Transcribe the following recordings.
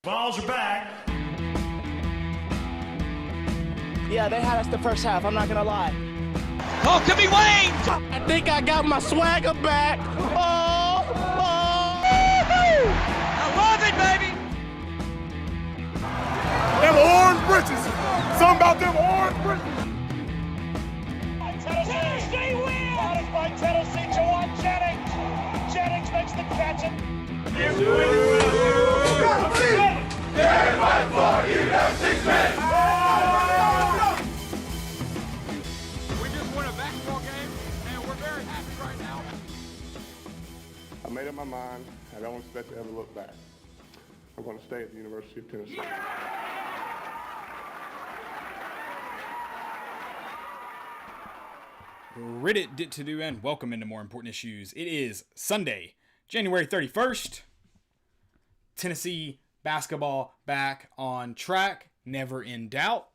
Balls are back. Yeah, they had us the first half, I'm not gonna lie. Oh, could be Wayne! I think I got my swagger back. Oh! I love it, baby! Them orange britches. Something about them orange britches. Tennessee wins! Out by Tennessee to one Jennings. Jennings makes the catch. We just won a basketball game, and we're very happy right now. I made up my mind. I don't expect to ever look back. I'm going to stay at the University of Tennessee. Reddit did to do and welcome into More Important Issues. It is Sunday, January 31st. Tennessee basketball back on track. Never in doubt.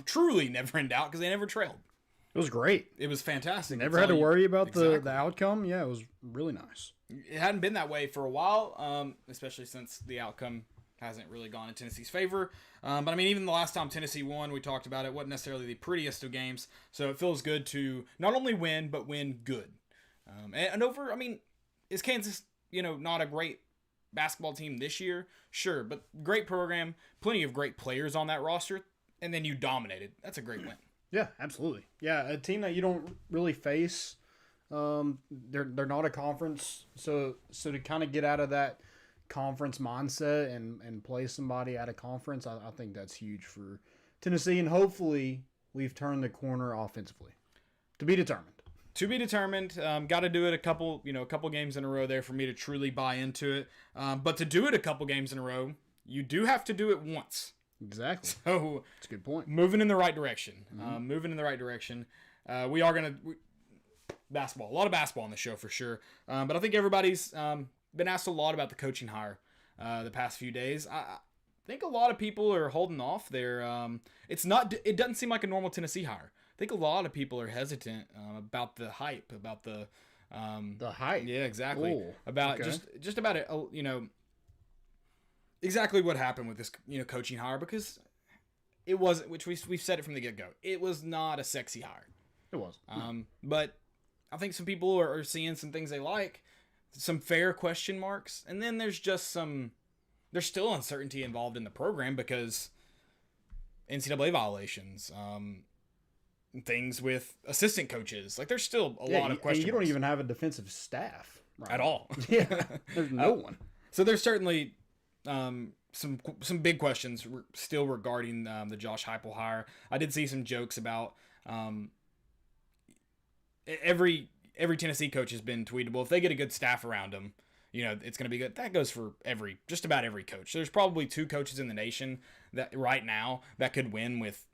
Truly never in doubt because they never trailed. It was great. It was fantastic. Never had to worry about Exactly. the outcome. Yeah, it was really nice. It hadn't been that way for a while, especially since the outcome hasn't really gone in Tennessee's favor. But I mean, even the last time Tennessee won, we talked about it, wasn't necessarily the prettiest of games. So it feels good to not only win, but win good. And over, I mean, is Kansas, not a great basketball team this year? Sure, but great program, plenty of great players on that roster, and then you dominated. That's a great win. Yeah, absolutely. Yeah, a team that you don't really face. They're not a conference, so to kind of get out of that conference mindset and play somebody at a conference, I think that's huge for Tennessee, and hopefully we've turned the corner offensively. To be determined. To be determined. Got to do it a couple games in a row there for me to truly buy into it. But to do it a couple games in a row, you do have to do it once. Exactly. So that's a good point. Moving in the right direction. Mm-hmm. Moving in the right direction. We are going to basketball. A lot of basketball on the show for sure. But I think everybody's been asked a lot about the coaching hire the past few days. I think a lot of people are holding off there. It doesn't seem like a normal Tennessee hire. I think a lot of people are hesitant about the hype, about the hype. Yeah, exactly. Ooh, about okay. just about it, exactly what happened with this, coaching hire, because it wasn't, which we've said it from the get-go. It was not a sexy hire. It was. But I think some people are seeing some things they like, some fair question marks, and then there's still uncertainty involved in the program because NCAA violations, things with assistant coaches. Like, there's still a lot of questions. You don't even have a defensive staff right at all. Yeah, there's no one. So there's certainly some big questions still regarding the Josh Heupel hire. I did see some jokes about every Tennessee coach has been tweeted, well, if they get a good staff around them, it's going to be good. That goes for just about every coach. There's probably two coaches in the nation that right now that could win with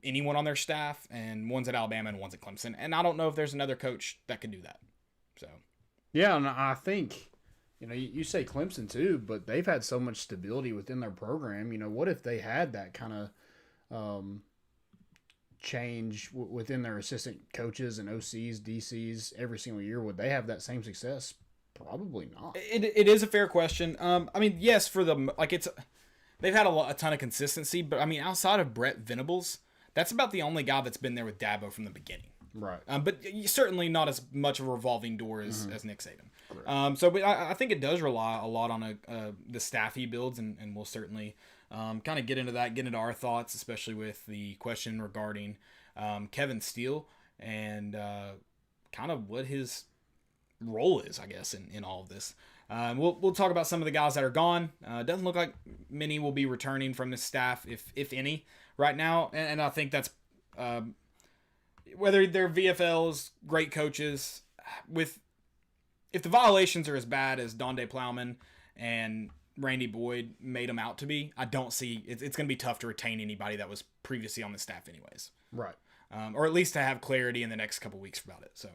anyone on their staff, and one's at Alabama and one's at Clemson. And I don't know if there's another coach that could do that. So, yeah, and I think, you say Clemson too, but they've had so much stability within their program. What if they had that kind of change within their assistant coaches and OCs, DCs every single year? Would they have that same success? Probably not. It is a fair question. I mean, yes, for them, they've had a ton of consistency, but I mean, outside of Brett Venables, that's about the only guy that's been there with Dabo from the beginning. Right. But certainly not as much of a revolving door as Nick Saban. But I think it does rely a lot on the staff he builds, and we'll certainly kind of get into our thoughts, especially with the question regarding Kevin Steele and kind of what his role is, I guess, in all of this. We'll talk about some of the guys that are gone. Doesn't look like many will be returning from this staff, if any, right now. And I think that's whether they're VFLs, great coaches, if the violations are as bad as Donde Plowman and Randy Boyd made them out to be, I don't see it's going to be tough to retain anybody that was previously on the staff anyways. Right. Or at least to have clarity in the next couple weeks about it. So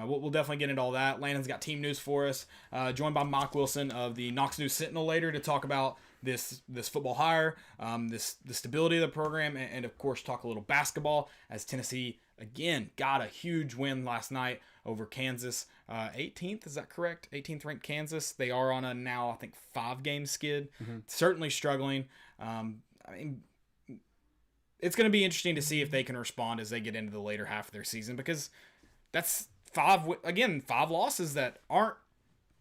We'll definitely get into all that. Landon's got team news for us. Joined by Mock Wilson of the Knox News Sentinel later to talk about this football hire, the stability of the program, and of course talk a little basketball as Tennessee again got a huge win last night over Kansas. 18th, is that correct? 18th ranked Kansas. They are on a now I think 5-game skid. Certainly struggling. I mean, it's going to be interesting to see if they can respond as they get into the later half of their season, because that's 5 losses that aren't.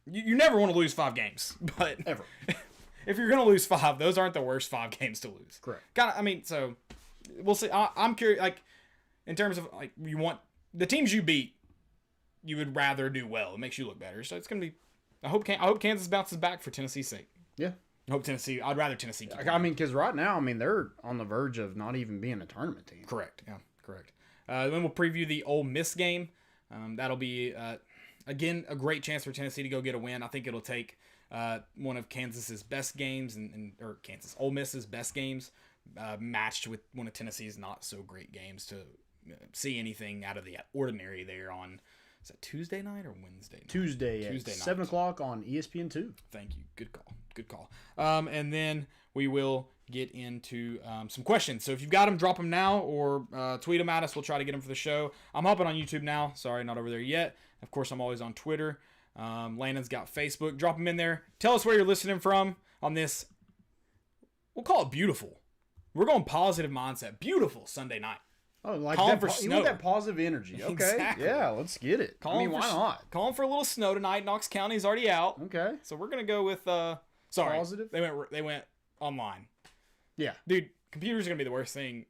You never want to lose 5 games, but Ever. If you're going to lose 5, those aren't the worst 5 games to lose. Correct. So we'll see. I'm curious, like, in terms of, like, you want the teams you beat, you would rather do well. It makes you look better. So it's going to be, I hope Kansas bounces back for Tennessee's sake. Yeah. I'd rather Tennessee keep I mean, because right now, I mean, they're on the verge of not even being a tournament team. Correct. Yeah, correct. Then we'll preview the Ole Miss game. That'll be, again, a great chance for Tennessee to go get a win. I think it'll take one of Kansas's best games or Ole Miss's best games matched with one of Tennessee's not so great games to see anything out of the ordinary there on, is that Tuesday night or Wednesday night? Tuesday night. at 7 o'clock on ESPN2. Thank you. Good call. And then we will get into some questions. So if you've got them, drop them now or tweet them at us. We'll try to get them for the show. I'm hopping on YouTube now. Sorry, not over there yet. Of course, I'm always on Twitter. Landon's got Facebook. Drop them in there. Tell us where you're listening from on this. We'll call it beautiful. We're going positive mindset. Beautiful Sunday night. Oh, like Calling that, for you snow. want that positive energy. Okay. Exactly. Yeah, let's get it. Why not? Calling for a little snow tonight. Knox County's already out. Okay. So we're going to go with sorry. Positive? They went online. Yeah. Dude, computers are going to be the worst thing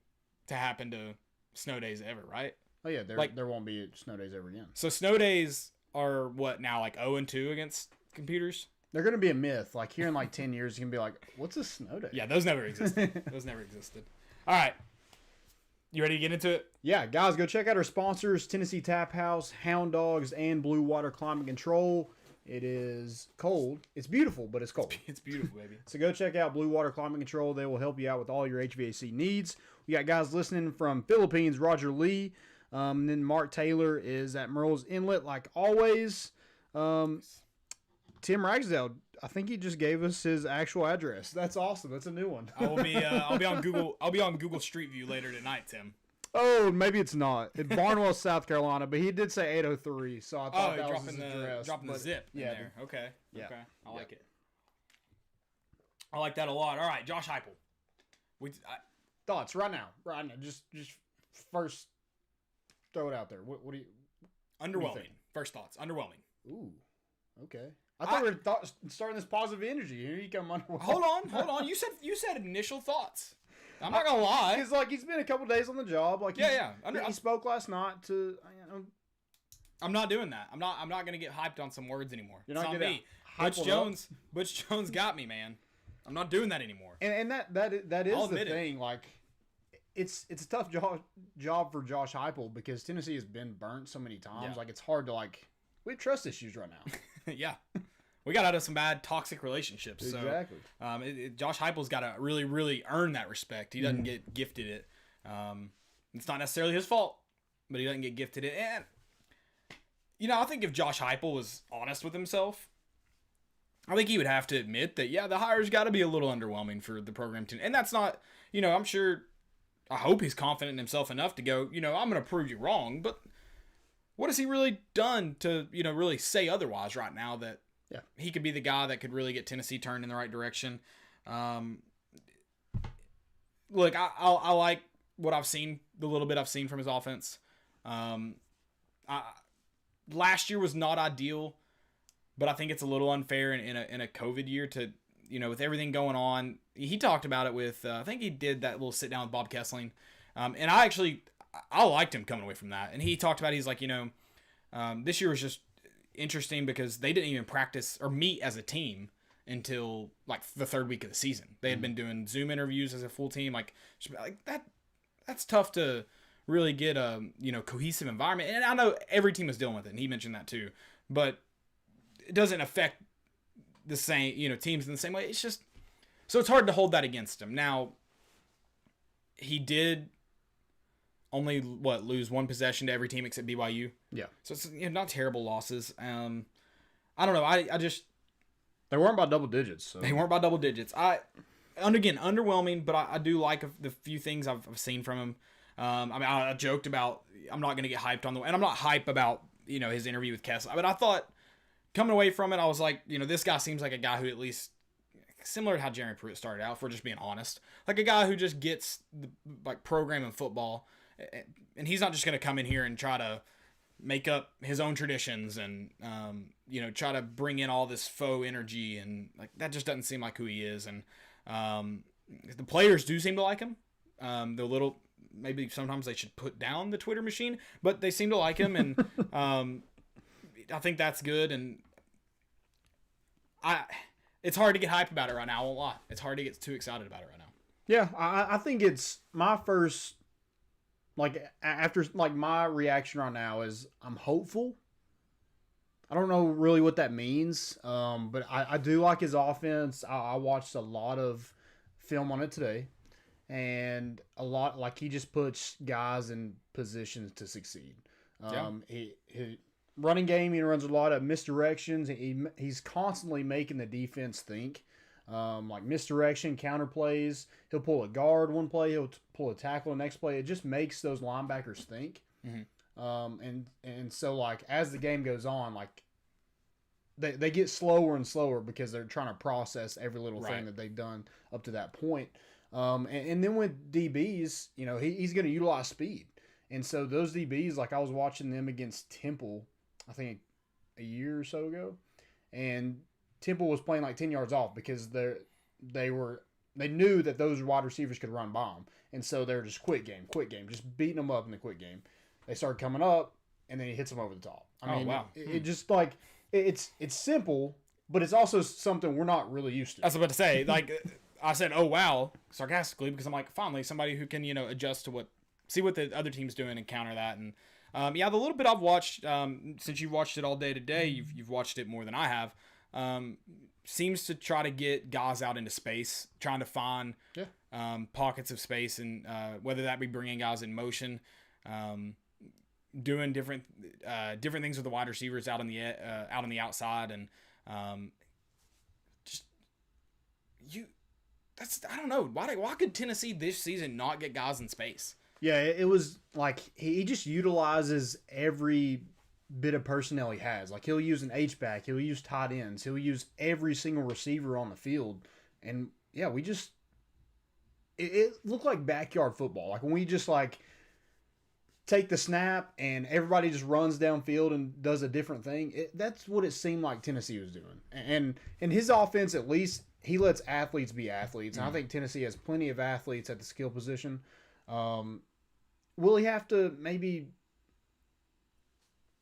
to happen to snow days ever, right? Oh, yeah, there won't be snow days ever again. So snow days are what now, like 0-2 against computers? They're going to be a myth. Like here in like 10 years, you can be like, what's a snow day? Yeah, those never existed. All right. You ready to get into it? Yeah, guys, go check out our sponsors, Tennessee Tap House, Hound Dogs, and Blue Water Climate Control. It is cold. It's beautiful, but it's cold. It's beautiful, baby. So go check out Blue Water Climate Control. They will help you out with all your HVAC needs. We got guys listening from Philippines, Roger Lee. And then Mark Taylor is at Merle's Inlet, like always. Tim Ragsdale, I think he just gave us his actual address. That's awesome. That's a new one. I'll be on Google. I'll be on Google Street View later tonight, Tim. Oh, maybe it's not. It's Barnwell, South Carolina, but he did say 803, so I thought that was his address. Dropping the zip in there. Okay. Yeah. Okay. I like it. I like that a lot. All right, Josh Heupel. Thoughts right now. Just first throw it out there. What do you? Underwhelming. think? First thoughts. Underwhelming. Ooh, okay. I thought we were starting this positive energy. Here you come. Underwhelming. Hold on. You said initial thoughts. I'm not gonna lie. It's like he's been a couple days on the job. Like he spoke last night to. I'm not doing that. I'm not gonna get hyped on some words anymore. You're not it's not gonna me. Butch Jones got me, man. I'm not doing that anymore. And that is the thing. Like, it's a tough job for Josh Heupel because Tennessee has been burnt so many times. Yeah. Like, it's hard to we have trust issues right now. Yeah. We got out of some bad toxic relationships. Exactly. So, Josh Heupel's got to really, really earn that respect. He doesn't get gifted it. It's not necessarily his fault, but he doesn't get gifted it. And, I think if Josh Heupel was honest with himself, I think he would have to admit that, the hire's got to be a little underwhelming for the program team. And that's not, I'm sure, I hope he's confident in himself enough to go, I'm going to prove you wrong. But what has he really done to, really say otherwise right now that he could be the guy that could really get Tennessee turned in the right direction? Look, I like what I've seen, the little bit I've seen from his offense. Last year was not ideal, but I think it's a little unfair in a COVID year to, with everything going on. He talked about it with, I think he did that little sit down with Bob Kessling. And I liked him coming away from that. And he talked about, he's like, this year was just interesting because they didn't even practice or meet as a team until like the third week of the season. They had been doing Zoom interviews as a full team. Like that's tough to really get a, cohesive environment. And I know every team is dealing with it. And he mentioned that too, but it doesn't affect the same, teams in the same way. It's just, so it's hard to hold that against him. Now he did only lose one possession to every team except BYU. Yeah. So it's not terrible losses. I don't know. I just They weren't by double digits. So. they weren't by double digits. And again, underwhelming, but I do like the few things I've seen from him. I mean, I joked about I'm not going to get hyped on and I'm not hype about his interview with Kessler. But I thought coming away from it, I was like, this guy seems like a guy who at least similar to how Jeremy Pruitt started out. If we're just being honest, like a guy who just gets the program in football, and he's not just going to come in here and try to make up his own traditions and try to bring in all this faux energy, and like that just doesn't seem like who he is. And the players do seem to like him. They're a little, maybe sometimes they should put down the Twitter machine, but they seem to like him, and I think that's good. And it's hard to get hyped about it right now. I won't lie. It's hard to get too excited about it right now. Yeah, I think it's my first, after my reaction right now is I'm hopeful. I don't know really what that means, but I do like his offense. I watched a lot of film on it today, and a lot, he just puts guys in positions to succeed. He running game, he runs a lot of misdirections. He's constantly making the defense think. Misdirection, counter plays. He'll pull a guard one play. He'll pull a tackle the next play. It just makes those linebackers think. Mm-hmm. And so as the game goes on, they get slower and slower because they're trying to process every little thing that they've done up to that point. And then with DBs, he's going to utilize speed. And so those DBs, I was watching them against Temple, I think a year or so ago, and Temple was playing 10 yards off because they knew that those wide receivers could run by them. And so they're just quick game, just beating them up in the quick game. They started coming up, and then he hits them over the top. I mean, wow. It just it's simple, but it's also something we're not really used to. I was about to say, I said, oh, wow, sarcastically, because I'm finally somebody who can, adjust to see what the other team's doing and counter that. And the little bit I've watched, since you've watched it all day today, you've watched it more than I have. Seems to try to get guys out into space, trying to find pockets of space, and whether that be bringing guys in motion, doing different things with the wide receivers out on the outside, and I don't know why could Tennessee this season not get guys in space? Yeah, it was he just utilizes every bit of personnel he has. He'll use an H-back, he'll use tight ends, he'll use every single receiver on the field. And yeah, it looked like backyard football. When we just take the snap and everybody just runs downfield and does a different thing. That's what it seemed like Tennessee was doing. And his offense, at least, he lets athletes be athletes. And I think Tennessee has plenty of athletes at the skill position. Will he have to maybe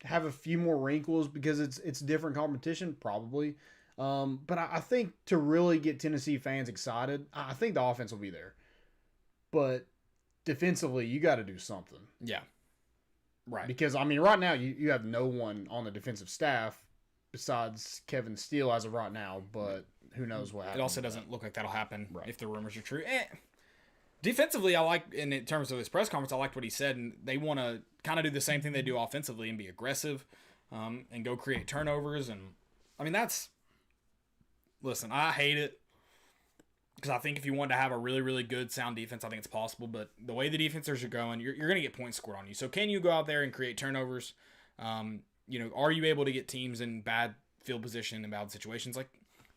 have a few more wrinkles because it's different competition? Probably. But I think to really get Tennessee fans excited, I think the offense will be there. But defensively, you got to do something. Yeah. Right. Because, right now, you have no one on the defensive staff besides Kevin Steele as of right now, but who knows what happens. It also doesn't look like that'll happen if the rumors are true. Defensively, I like, and in terms of his press conference, I liked what he said, and they want to kind of do the same thing they do offensively and be aggressive and go create turnovers. And, listen, I hate it because I think if you want to have a really, really good, sound defense, I think it's possible. But the way the defenses are going, you're going to get points scored on you. So can you go out there and create turnovers? Are you able to get teams in bad field position and bad situations like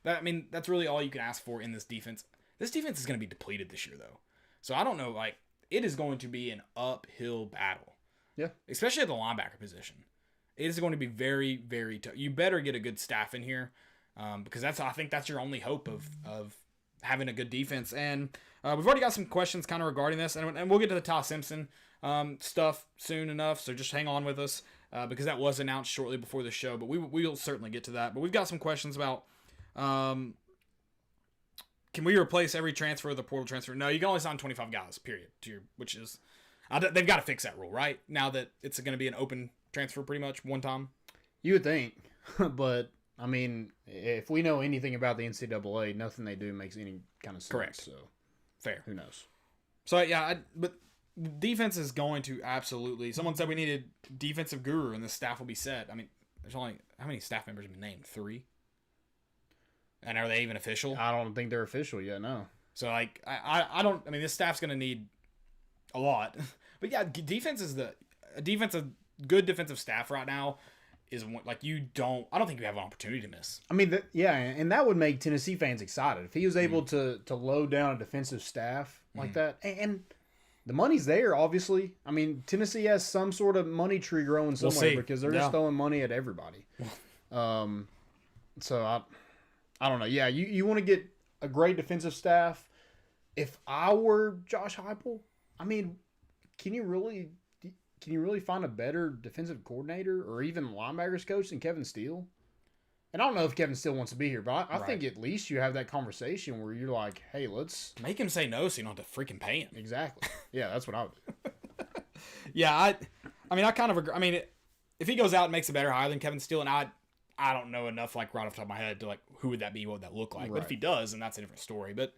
that? That's really all you can ask for in this defense. This defense is going to be depleted this year, though. So I don't know, it is going to be an uphill battle. Yeah. Especially at the linebacker position. It is going to be very, very tough. You better get a good staff in here because I think that's your only hope of having a good defense. And we've already got some questions kind of regarding this, and we'll get to the Ty Simpson stuff soon enough, so just hang on with us because that was announced shortly before the show, but we'll certainly get to that. But we've got some questions about can we replace every transfer with a portal transfer? No, you can only sign 25 guys, period. Which is, they've got to fix that rule, right? Now that it's going to be an open transfer pretty much one time. You would think, but if we know anything about the NCAA, nothing they do makes any kind of sense. Correct. So fair. Who knows? So yeah, but defense is going to absolutely. Someone said we needed defensive guru, and the staff will be set. I mean, there's only how many staff members have been named? 3. And are they even official? I don't think they're official yet. No. So like, I don't. I mean, this staff's going to need a lot. But yeah, defense is good defensive staff right now. Is like I don't think you have an opportunity to miss. I mean, and that would make Tennessee fans excited if he was able to load down a defensive staff like that. And the money's there, obviously. I mean, Tennessee has some sort of money tree growing somewhere because they're just throwing money at everybody. So I don't know. Yeah, you want to get a great defensive staff. If I were Josh Heupel, I mean, can you really find a better defensive coordinator or even linebackers coach than Kevin Steele? And I don't know if Kevin Steele wants to be here, but I think at least you have that conversation where you're like, hey, let's make him say no so you don't have to freaking pay him. Exactly. Yeah, that's what I would do. Yeah, I mean, I kind of agree. I mean, if he goes out and makes a better hire than Kevin Steele, and I don't know enough, like, right off the top of my head to, like, who would that be, what would that look like? Right. But if he does, then that's a different story. But,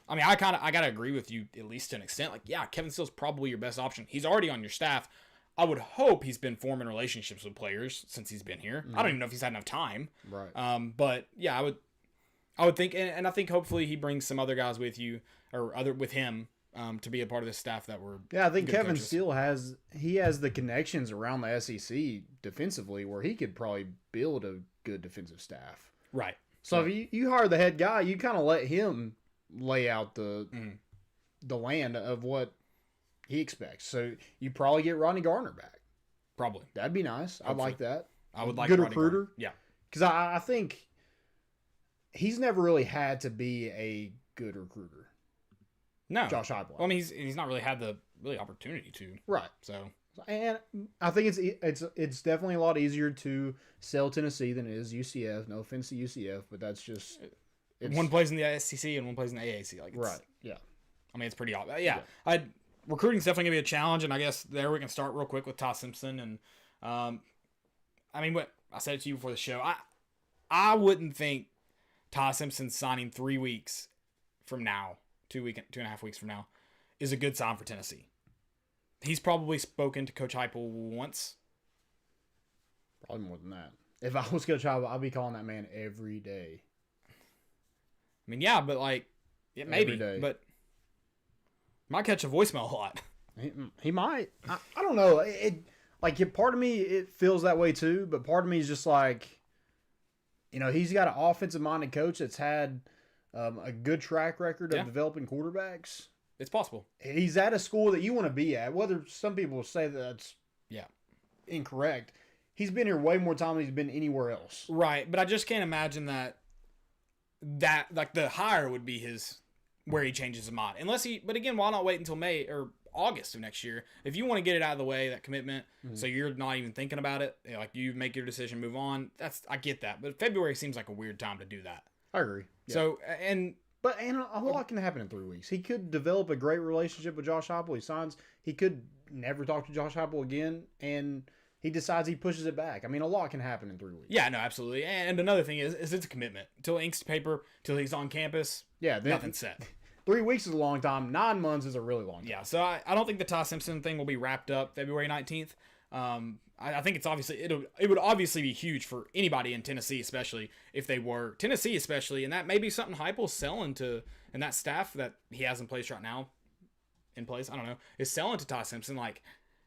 I mean, I got to agree with you, at least to an extent. Like, yeah, Kevin Steele's probably your best option. He's already on your staff. I would hope he's been forming relationships with players since he's been here. I don't even know if he's had enough time. Right. But yeah, I would think, and I think hopefully he brings some other guys with you with him to be a part of this staff that were. Yeah, I think Kevin Steele has the connections around the SEC defensively where he could probably build a good defensive staff. Right. So if you hire the head guy, you kind of let him lay out the land of what he expects. So you probably get Rodney Garner back. Probably. That'd be nice. I'd like that. I would like good Rodney recruiter. Garner. Yeah. Because I think he's never really had to be a good recruiter. No. Josh Heupel. Well, I mean, he's not really had the opportunity to. Right. So. And I think it's definitely a lot easier to sell Tennessee than it is UCF. No offense to UCF, but that's just one plays in the SEC and one plays in the AAC. Like right. Yeah. I mean, it's pretty obvious. Yeah. Recruiting's definitely gonna be a challenge, and I guess there we can start real quick with Ty Simpson. And I mean, what I said to you before the show, I wouldn't think Ty Simpson signing 3 weeks from now, 2.5 weeks from now, is a good sign for Tennessee. He's probably spoken to Coach Heupel once. Probably more than that. If I was Coach Heupel, I'd be calling that man every day. I mean, yeah, but like, yeah, maybe, but might catch a voicemail a lot. He might. I don't know. Part of me, it feels that way too, but part of me is just like, he's got an offensive-minded coach that's had a good track record of developing quarterbacks. It's possible. He's at a school that you want to be at, whether some people say that's incorrect. He's been here way more time than he's been anywhere else. Right, but I just can't imagine that like the hire would be where he changes his mind. But again, why not wait until May or August of next year? If you want to get it out of the way, that commitment, so you're not even thinking about it, like you make your decision, move on. I get that, but February seems like a weird time to do that. I agree. Yeah. So But a lot can happen in 3 weeks. He could develop a great relationship with Josh Heupel. He signs. He could never talk to Josh Heupel again, and he decides he pushes it back. I mean, a lot can happen in 3 weeks. Yeah, no, absolutely. And another thing is it's a commitment. Till ink's paper, till he's on campus, nothing's set. 3 weeks is a long time. 9 months is a really long time. Yeah, so I don't think the Ty Simpson thing will be wrapped up February 19th. I think it's obviously it would obviously be huge for anybody in Tennessee, especially if they were Tennessee, especially, and that may be something Heupel's selling to, and that staff that he has in place right now, I don't know, is selling to Ty Simpson. Like,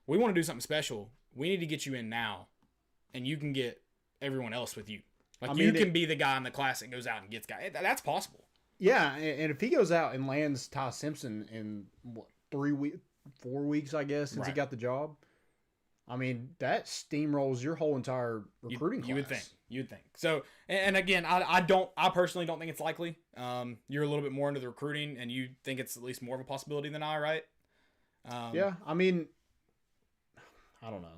we want to do something special. We need to get you in now, and you can get everyone else with you. Like, you can be the guy in the class that goes out and gets guys. That's possible. Yeah, and if he goes out and lands Ty Simpson in 4 weeks, I guess, since he got the job. I mean, that steamrolls your whole entire recruiting class. You would think. So, and again, I personally don't think it's likely. You're a little bit more into the recruiting, and you think it's at least more of a possibility than I, right? Yeah, I mean, I don't know.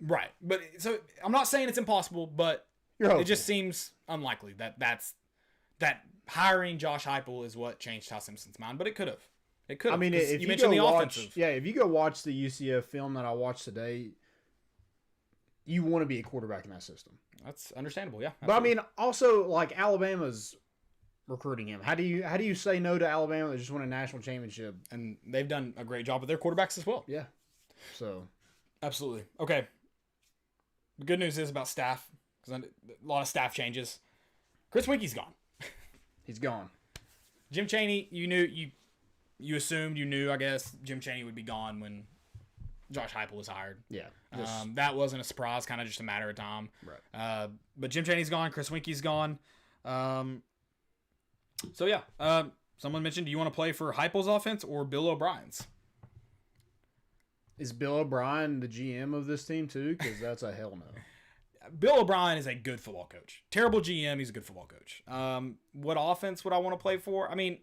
Right, but so I'm not saying it's impossible, but it just seems unlikely that hiring Josh Heupel is what changed Ty Simpson's mind, but it could have. It could. I mean, if you mentioned the offensive. Yeah, if you go watch the UCF film that I watched today, you want to be a quarterback in that system. That's understandable, yeah. Absolutely. But I mean, also like Alabama's recruiting him. How do you say no to Alabama that just won a national championship? And they've done a great job with their quarterbacks as well. Yeah. So Absolutely. Okay. The good news is about staff, because a lot of staff changes. Chris Winke's gone. he's gone. Jim Chaney, you assumed, I guess, Jim Chaney would be gone when Josh Heupel was hired. Yeah. That wasn't a surprise, kind of just a matter of time. Right. But Jim Chaney's gone. Chris Winke's gone. So, yeah. Someone mentioned, do you want to play for Heupel's offense or Bill O'Brien's? Is Bill O'Brien the GM of this team too? Because that's a hell no. Bill O'Brien is a good football coach. Terrible GM, he's a good football coach. What offense would I want to play for? I mean,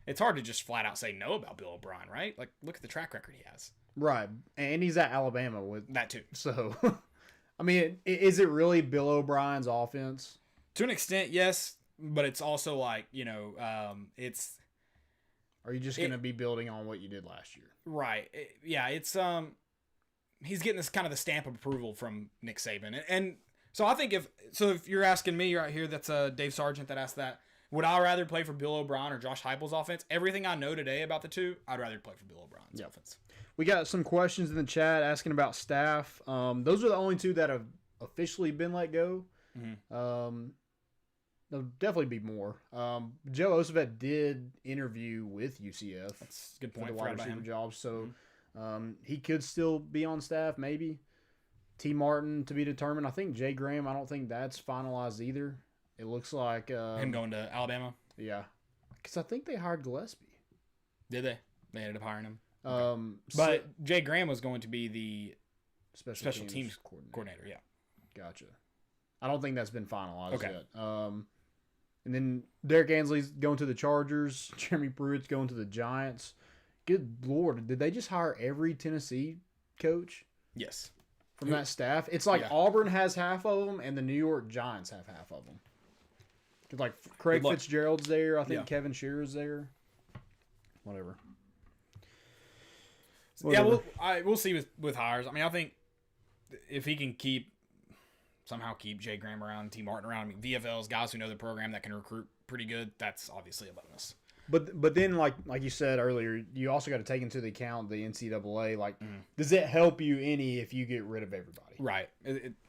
it's hard to just flat out say no about Bill O'Brien, right? Like, look at the track record he has. Right. And he's at Alabama with That too. So, I mean, is it really Bill O'Brien's offense? To an extent, yes. But it's also like, it's... Or are you just going to be building on what you did last year? Right. It's he's getting this kind of the stamp of approval from Nick Saban. And so I think if you're asking me right here, that's Dave Sargent that asked that, would I rather play for Bill O'Brien or Josh Heupel's offense? Everything I know today about the two, I'd rather play for Bill O'Brien's offense. We got some questions in the chat asking about staff. Those are the only two that have officially been let go. Mm-hmm. There'll definitely be more. Joe Osovet did interview with UCF. That's a good For point. the Forgot wide about receiver him. job. So he could still be on staff, maybe. T. Martin to be determined. I think Jay Graham, I don't think that's finalized either. It looks like... Him going to Alabama? Yeah. Because I think they hired Gillespie. Did they? They ended up hiring him. But Jay Graham was going to be the special teams coordinator. coordinator. Yeah. Gotcha. I don't think that's been finalized Okay. yet. And then Derek Ansley's going to the Chargers. Jeremy Pruitt's going to the Giants. Good Lord, did they just hire every Tennessee coach Yes. from that staff? It's like Yeah. Auburn has half of them, and the New York Giants have half of them. 'Cause like Craig Good luck. Fitzgerald's there. I think Yeah. Kevin Shearer's there. Whatever. Yeah, we'll see with hires. I mean, I think if he can somehow keep Jay Graham around, T. Martin around, I mean, VFLs, guys who know the program that can recruit pretty good, that's obviously a bonus. But then like you said earlier, you also got to take into account the NCAA. Like, does it help you any if you get rid of everybody? Right.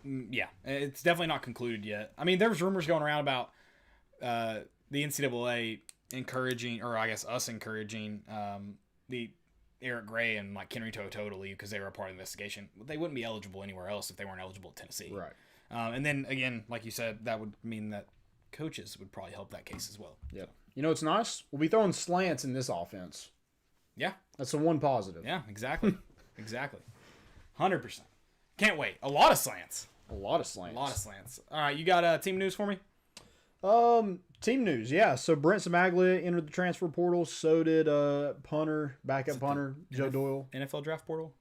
Yeah. It's definitely not concluded yet. I mean, there's rumors going around about the NCAA encouraging, or I guess us encouraging, the Eric Gray and like Kenry To'oTo'o to leave because they were a part of the investigation. They wouldn't be eligible anywhere else if they weren't eligible at Tennessee. Right. And then again, like you said, that would mean that coaches would probably help that case as well. Yep. You know what's nice? We'll be throwing slants in this offense. Yeah. That's the one positive. Yeah, exactly. Exactly. 100%. Can't wait. A lot of slants. A lot of slants. All right, you got team news for me? Team news, yeah. So Brent Samaglia entered the transfer portal. So did backup punter, Joe Doyle. NFL draft portal?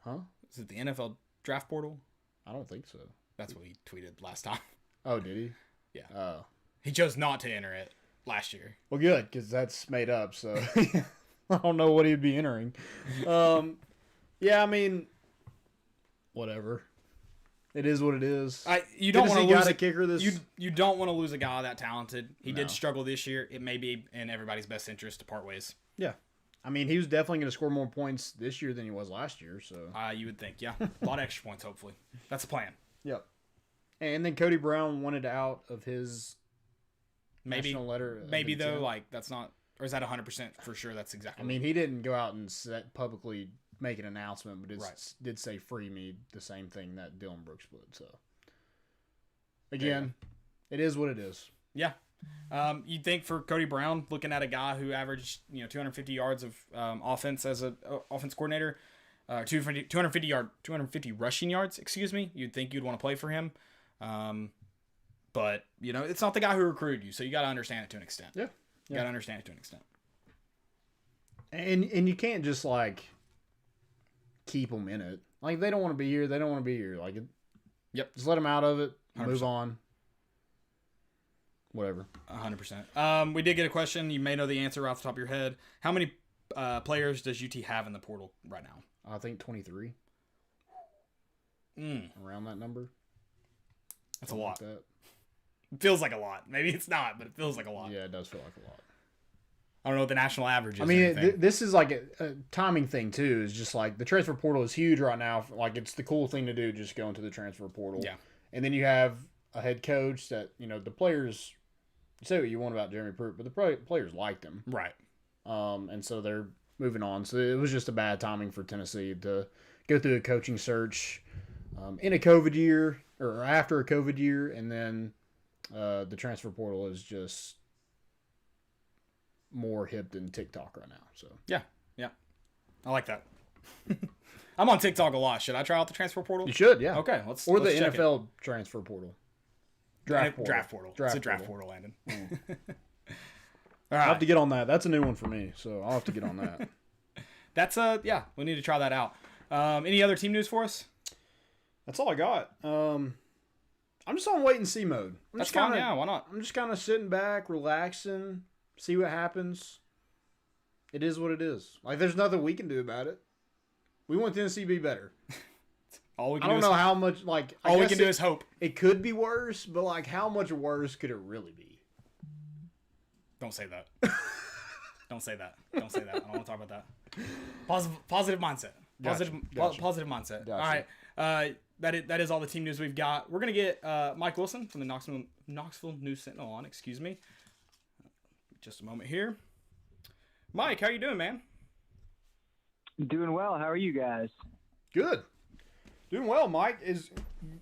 Huh? Is it the NFL draft portal? I don't think so. That's what he tweeted last time. Oh, did he? Yeah. Oh. He chose not to enter it last year. Well, good, because that's made up, so I don't know what he'd be entering. Yeah, I mean, whatever. It is what it is. You don't want to lose a kicker this. You don't want to lose a guy that talented. He No. did struggle this year. It may be in everybody's best interest to part ways. Yeah. I mean, he was definitely going to score more points this year than he was last year, so. You would think, yeah. A lot of extra points, hopefully. That's the plan. Yep. And then Cody Brown wanted out of his Maybe national letter. of Maybe though, intent. like that's not, or is that 100% for sure? That's exactly. I mean, he didn't go out and publicly make an announcement, but it Right. did say free me, the same thing that Dylan Brooks would. So, again, it is what it is. Yeah. You'd think for Cody Brown, looking at a guy who averaged 250 yards of offense as a offense coordinator, 250 rushing yards. Excuse me. You'd think you'd want to play for him, but it's not the guy who recruited you, so you got to understand it to an extent. Yeah. You got to understand it to an extent. And you can't just like keep them in it. Like if they don't want to be here, they don't want to be here. Like, Yep. just let them out of it. 100%. Move on. Whatever. 100%. We did get a question. You may know the answer off the top of your head. How many players does UT have in the portal right now? I think 23. Around that number. That's a lot. Like that. It feels like a lot. Maybe it's not, but it feels like a lot. Yeah, it does feel like a lot. I don't know what the national average is. I mean, this is like a timing thing too. Is just like the transfer portal is huge right now. Like it's the cool thing to do, just go into the transfer portal. Yeah. And then you have a head coach that the players say what you want about Jeremy Pruitt, but the players liked him. Right. And so they're moving on. So it was just a bad timing for Tennessee to go through a coaching search in a COVID year or after a COVID year, and then the transfer portal is just more hip than TikTok right now. So yeah, I like that. I'm on TikTok a lot. Should I try out the transfer portal? you should, yeah. Okay, or let's the check NFL transfer portal. Draft portal. It's a draft portal, Landon. Mm. All I'll have right. to get on that. That's a new one for me, so I'll have to get on that. That's yeah. We need to try that out. Any other team news for us? That's all I got. I'm just on wait and see mode. That's fine. Yeah, why not? I'm just kind of sitting back, relaxing, see what happens. It is what it is. Like, there's nothing we can do about it. We want Tennessee to be better. All we can I don't do know is, how much, like... all we can do is hope. It could be worse, but, like, how much worse could it really be? Don't say that. Don't say that. Don't say that. I don't want to talk about that. Positive mindset. Positive mindset. Gotcha. All right. That is all the team news we've got. We're gonna get Mike Wilson from the Knoxville News Sentinel on. Excuse me. Just a moment here. Mike, how you doing, man? Doing well. How are you guys? Good. Doing well, Mike. Is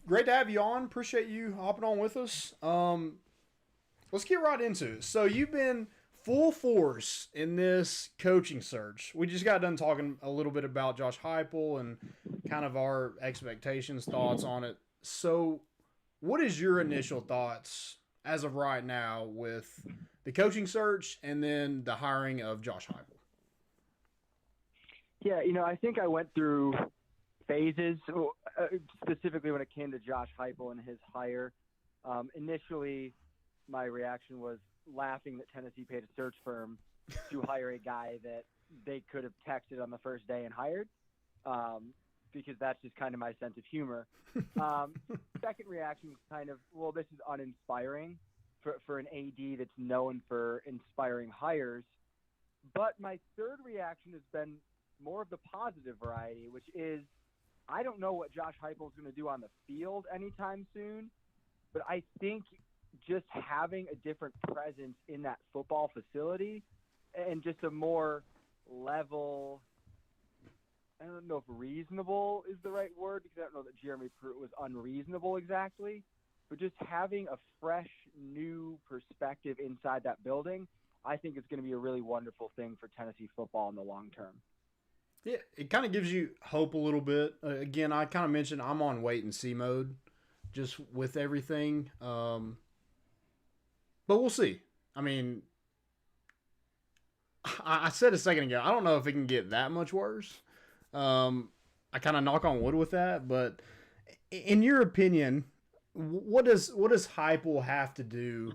great to have you on. Appreciate you hopping on with us. Let's get right into it. So you've been full force in this coaching search. We just got done talking a little bit about Josh Heupel and kind of our expectations, thoughts on it. So what is your initial thoughts as of right now with the coaching search and then the hiring of Josh Heupel? Yeah, I think I went through phases, specifically when it came to Josh Heupel and his hire. Initially, my reaction was laughing that Tennessee paid a search firm to hire a guy that they could have texted on the first day and hired, because that's just kind of my sense of humor. Second reaction was kind of, well, this is uninspiring for an AD that's known for inspiring hires. But my third reaction has been more of the positive variety, which is I don't know what Josh Heupel is going to do on the field anytime soon, but I think just having a different presence in that football facility and just a more level, I don't know if reasonable is the right word, because I don't know that Jeremy Pruitt was unreasonable exactly, but just having a fresh, new perspective inside that building, I think it's going to be a really wonderful thing for Tennessee football in the long term. Yeah, it kind of gives you hope a little bit. Again, I kind of mentioned I'm on wait and see mode just with everything. But we'll see. I mean, I said a second ago, I don't know if it can get that much worse. I kind of knock on wood with that. But in your opinion, what does Heupel have to do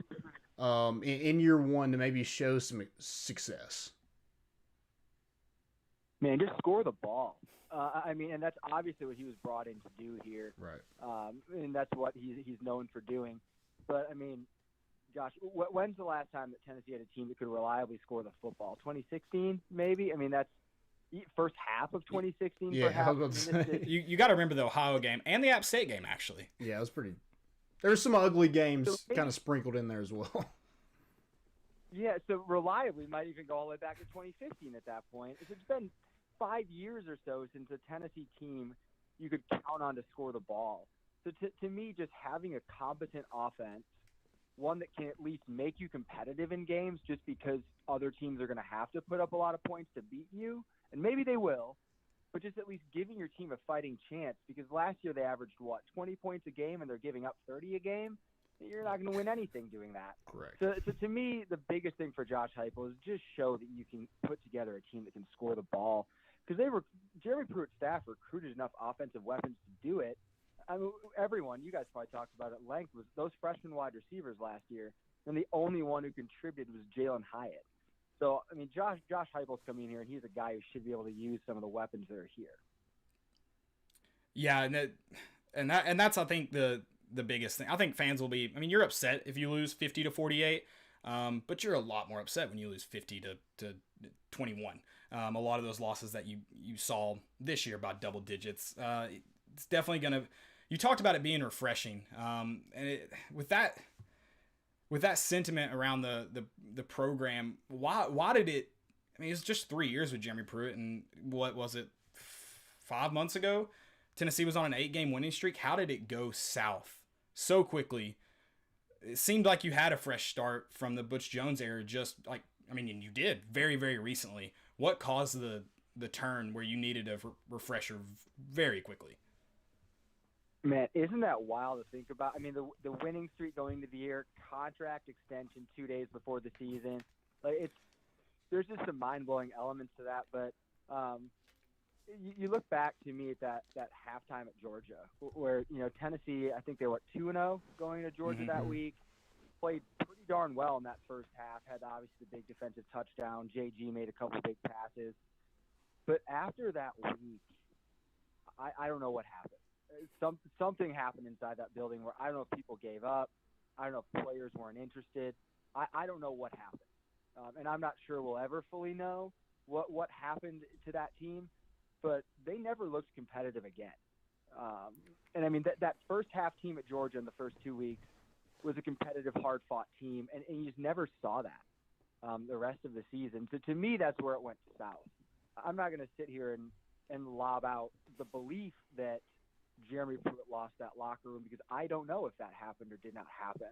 in year one to maybe show some success? Man, just score the ball. I mean, and that's obviously what he was brought in to do here. Right. And that's what he's known for doing. But, I mean, Josh, when's the last time that Tennessee had a team that could reliably score the football? 2016, maybe? I mean, that's first half of 2016, yeah, perhaps. You got to remember the Ohio game and the App State game, actually. Yeah, it was pretty. There's some ugly games kind of sprinkled in there as well. Yeah, so reliably might even go all the way back to 2015 at that point. It's been 5 years or so since a Tennessee team you could count on to score the ball. So to me, just having a competent offense, one that can at least make you competitive in games just because other teams are going to have to put up a lot of points to beat you, and maybe they will, but just at least giving your team a fighting chance, because last year they averaged, 20 points a game, and they're giving up 30 a game? You're not going to win anything doing that. Correct. So to me, the biggest thing for Josh Heupel is just show that you can put together a team that can score the ball. Because Jeremy Pruitt's staff recruited enough offensive weapons to do it. I mean, everyone, you guys probably talked about it at length, was those freshman wide receivers last year, and the only one who contributed was Jalen Hyatt. So, I mean, Josh Heupel's coming in here, and he's a guy who should be able to use some of the weapons that are here. Yeah, and that's I think the the biggest thing. I think fans will be. I mean, you're upset if you lose 50-48, but you're a lot more upset when you lose 50-21. A lot of those losses that you saw this year by double digits. It's definitely gonna. You talked about it being refreshing, and with that sentiment around the program, why did it? I mean, it's just 3 years with Jeremy Pruitt, and what was it? 5 months ago, Tennessee was on an 8-game winning streak. How did it go south so quickly? It seemed like you had a fresh start from the Butch Jones era. And you did very, very recently. What caused the turn where you needed a refresher very quickly? Man, isn't that wild to think about? I mean, the winning streak going into the year, contract extension 2 days before the season. Like there's just some mind-blowing elements to that. But you look back to me at that halftime at Georgia, where Tennessee, I think they were 2-0 going to Georgia that week. Played pretty darn well in that first half. Had obviously the big defensive touchdown. JG made a couple big passes. But after that week, I don't know what happened. Something happened inside that building where I don't know if people gave up. I don't know if players weren't interested. I don't know what happened. And I'm not sure we'll ever fully know what happened to that team. But they never looked competitive again. And I mean, that first half team at Georgia in the first 2 weeks was a competitive, hard-fought team, and you just never saw that the rest of the season. So to me, that's where it went south. I'm not going to sit here and lob out the belief that Jeremy Pruitt lost that locker room, because I don't know if that happened or did not happen.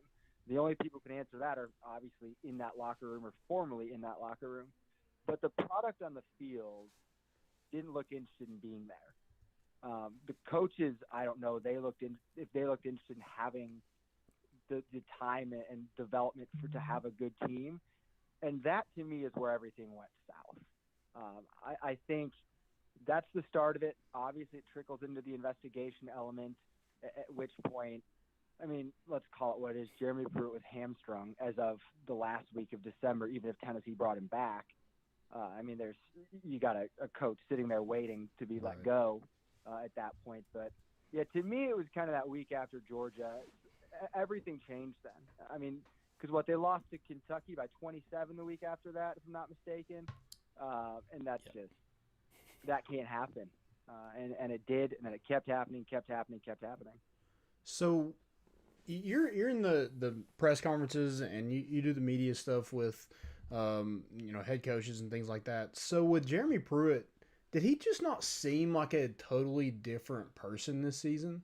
The only people who can answer that are obviously in that locker room or formerly in that locker room. But the product on the field didn't look interested in being there. The coaches, I don't know, if they looked interested in having the time and development to have a good team. And that, to me, is where everything went south. I think that's the start of it. Obviously, it trickles into the investigation element, at which point, I mean, let's call it what it is. Jeremy Pruitt was hamstrung as of the last week of December, even if Tennessee brought him back. I mean, you got a coach sitting there waiting to be let go at that point. But, yeah, to me, it was kind of that week after Georgia. Everything changed then. I mean, because they lost to Kentucky by 27 the week after that, if I'm not mistaken. And that's just – that can't happen. And it did, and then it kept happening. So you're in the press conferences and you do the media stuff with head coaches and things like that. So with Jeremy Pruitt, did he just not seem like a totally different person this season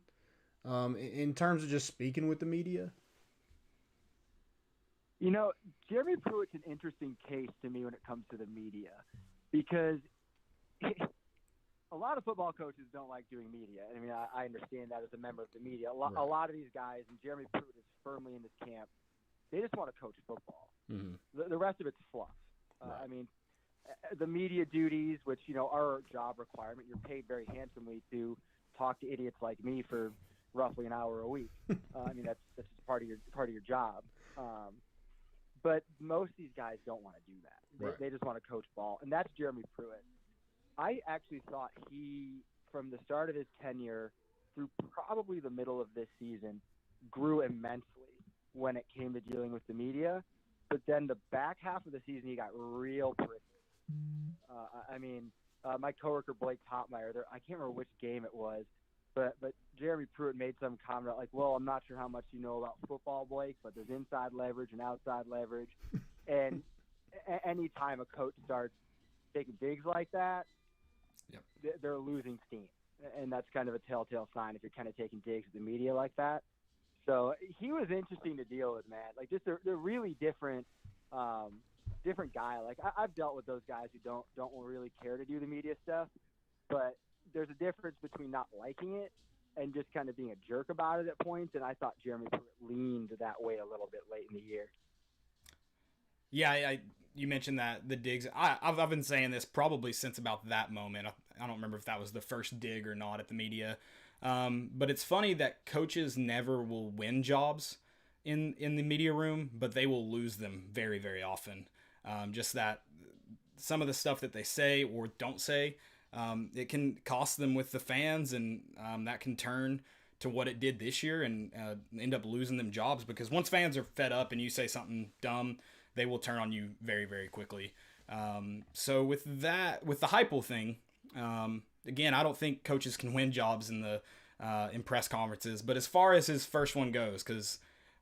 in terms of just speaking with the media? Jeremy Pruitt's an interesting case to me when it comes to the media, because a lot of football coaches don't like doing media. I mean, I understand that as a member of the media. A lot of these guys, and Jeremy Pruitt is firmly in this camp, they just want to coach football. Mm-hmm. The rest of it's fluff. I mean, the media duties, which, are a job requirement, you're paid very handsomely to talk to idiots like me for roughly an hour a week. I mean, that's just part of your job. But most of these guys don't want to do that. They just want to coach ball, and that's Jeremy Pruitt. I actually thought he, from the start of his tenure through probably the middle of this season, grew immensely when it came to dealing with the media. But then the back half of the season, he got real prickly. My coworker Blake Topmeyer, I can't remember which game it was, but Jeremy Pruitt made some comment like, well, I'm not sure how much you know about football, Blake, but there's inside leverage and outside leverage. And any time a coach starts taking digs like that, they're losing steam. And that's kind of a telltale sign if you're kind of taking digs at the media like that. So he was interesting to deal with, man. Like, just they're really different guy. Like, I've dealt with those guys who don't really care to do the media stuff, but there's a difference between not liking it and just kind of being a jerk about it at points. And I thought Jeremy Pruitt leaned that way a little bit late in the year. Yeah, you mentioned that, the digs. I've been saying this probably since about that moment. I don't remember if that was the first dig or not at the media. But it's funny that coaches never will win jobs in the media room, but they will lose them very, very often. Just that some of the stuff that they say or don't say, it can cost them with the fans, and that can turn to what it did this year and end up losing them jobs, because once fans are fed up and you say something dumb, they will turn on you very, very quickly. So with the Heupel thing, again, I don't think coaches can win jobs in press conferences, but as far as his first one goes, because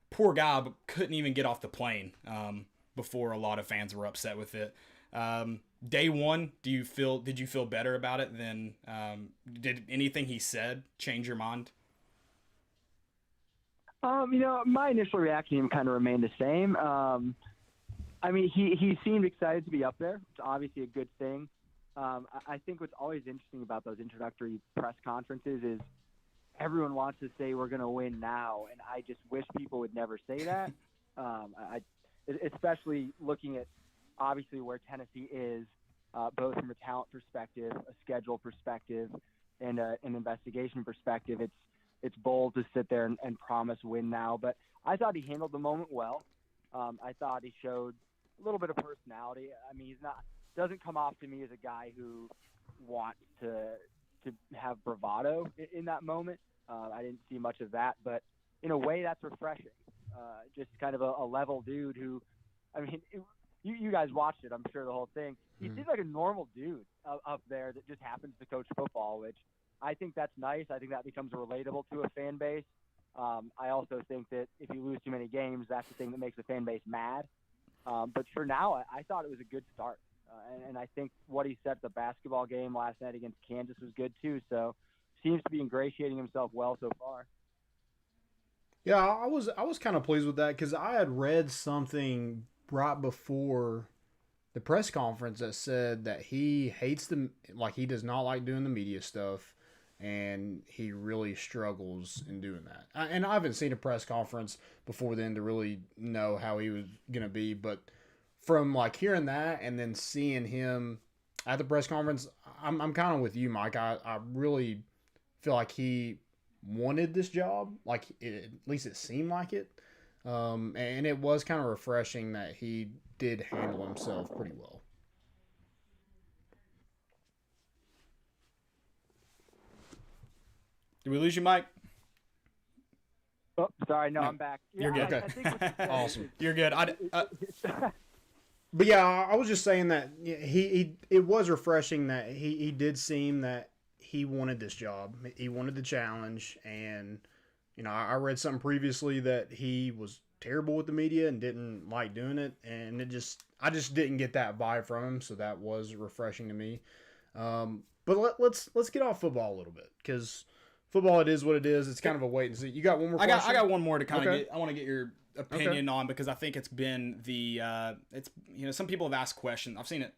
poor guy couldn't even get off the plane before a lot of fans were upset with it. Day one, did you feel better about it than did anything he said change your mind? My initial reaction kind of remained the same. I mean, he seemed excited to be up there. It's obviously a good thing. I think what's always interesting about those introductory press conferences is everyone wants to say we're going to win now, and I just wish people would never say that. Especially looking at obviously where Tennessee is, both from a talent perspective, a schedule perspective, and an investigation perspective. It's bold to sit there and promise win now, but I thought he handled the moment well. I thought he showed a little bit of personality. I mean, doesn't come off to me as a guy who wants to have bravado in that moment. I didn't see much of that, but in a way that's refreshing. Just kind of a level dude who, I mean, you guys watched it, I'm sure, the whole thing. He seems like a normal dude up there that just happens to coach football, which I think that's nice. I think that becomes relatable to a fan base. I also think that if you lose too many games, that's the thing that makes the fan base mad. But for now, I thought it was a good start. And I think what he said at the basketball game last night against Kansas was good too. So seems to be ingratiating himself well so far. Yeah, I was kind of pleased with that because I had read something right before the press conference that said that he hates he does not like doing the media stuff, and he really struggles in doing that. And I haven't seen a press conference before then to really know how he was gonna be, but from hearing that and then seeing him at the press conference, I'm kind of with you, Mike. I really feel like he wanted this job, at least it seemed like it. And it was kind of refreshing that he did handle himself pretty well. Did we lose you, Mike? Oh, sorry. No, I'm back. You're good. I think what you said Awesome. You're good. But yeah, I was just saying that it was refreshing that he did seem that he wanted this job. He wanted the challenge, and I read something previously that he was terrible with the media and didn't like doing it, and I just didn't get that vibe from him, so that was refreshing to me. But let's get off football a little bit, because football, it is what it is. It's kind of a wait and see. You got one more question? I got one more to kind of Okay. get. I want to get your opinion on, because I think it's been some people have asked questions. I've seen it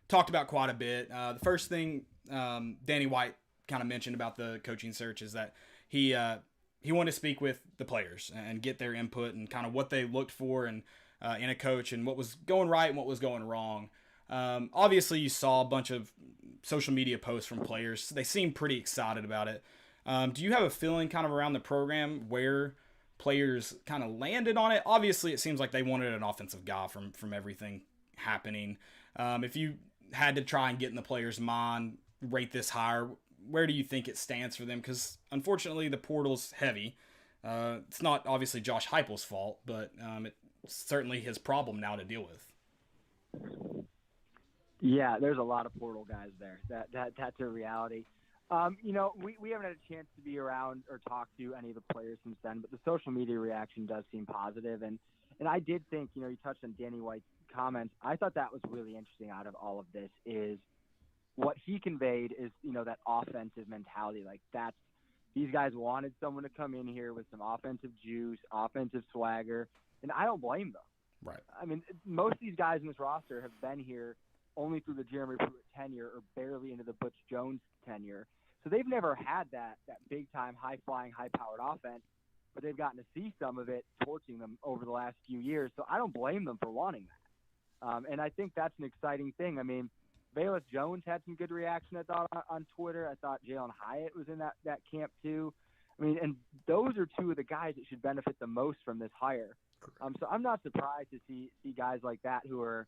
talked about quite a bit. The first thing Danny White kind of mentioned about the coaching search is that he wanted to speak with the players and get their input and kind of what they looked for and in a coach and what was going right and what was going wrong. Obviously, you saw a bunch of social media posts from players. They seem pretty excited about it. Do you have a feeling kind of around the program where players kind of landed on it? Obviously, it seems like they wanted an offensive guy from everything happening. If you had to try and get in the players' mind, rate this higher, where do you think it stands for them? Because unfortunately, the portal's heavy. It's not obviously Josh Heupel's fault, but it's certainly his problem now to deal with. Yeah, there's a lot of portal guys there. That's a reality. We haven't had a chance to be around or talk to any of the players since then, but the social media reaction does seem positive. And I did think, you touched on Danny White's comments. I thought that was really interesting out of all of this is what he conveyed is, that offensive mentality. These guys wanted someone to come in here with some offensive juice, offensive swagger, and I don't blame them. Right. I mean, most of these guys in this roster have been here only through the Jeremy Pruitt tenure or barely into the Butch Jones tenure. So they've never had that big-time, high-flying, high-powered offense, but they've gotten to see some of it torching them over the last few years. So I don't blame them for wanting that. And I think that's an exciting thing. I mean, Velus Jones had some good reaction, I thought, on Twitter. I thought Jalen Hyatt was in that camp too. I mean, and those are two of the guys that should benefit the most from this hire. So I'm not surprised to see guys like that who are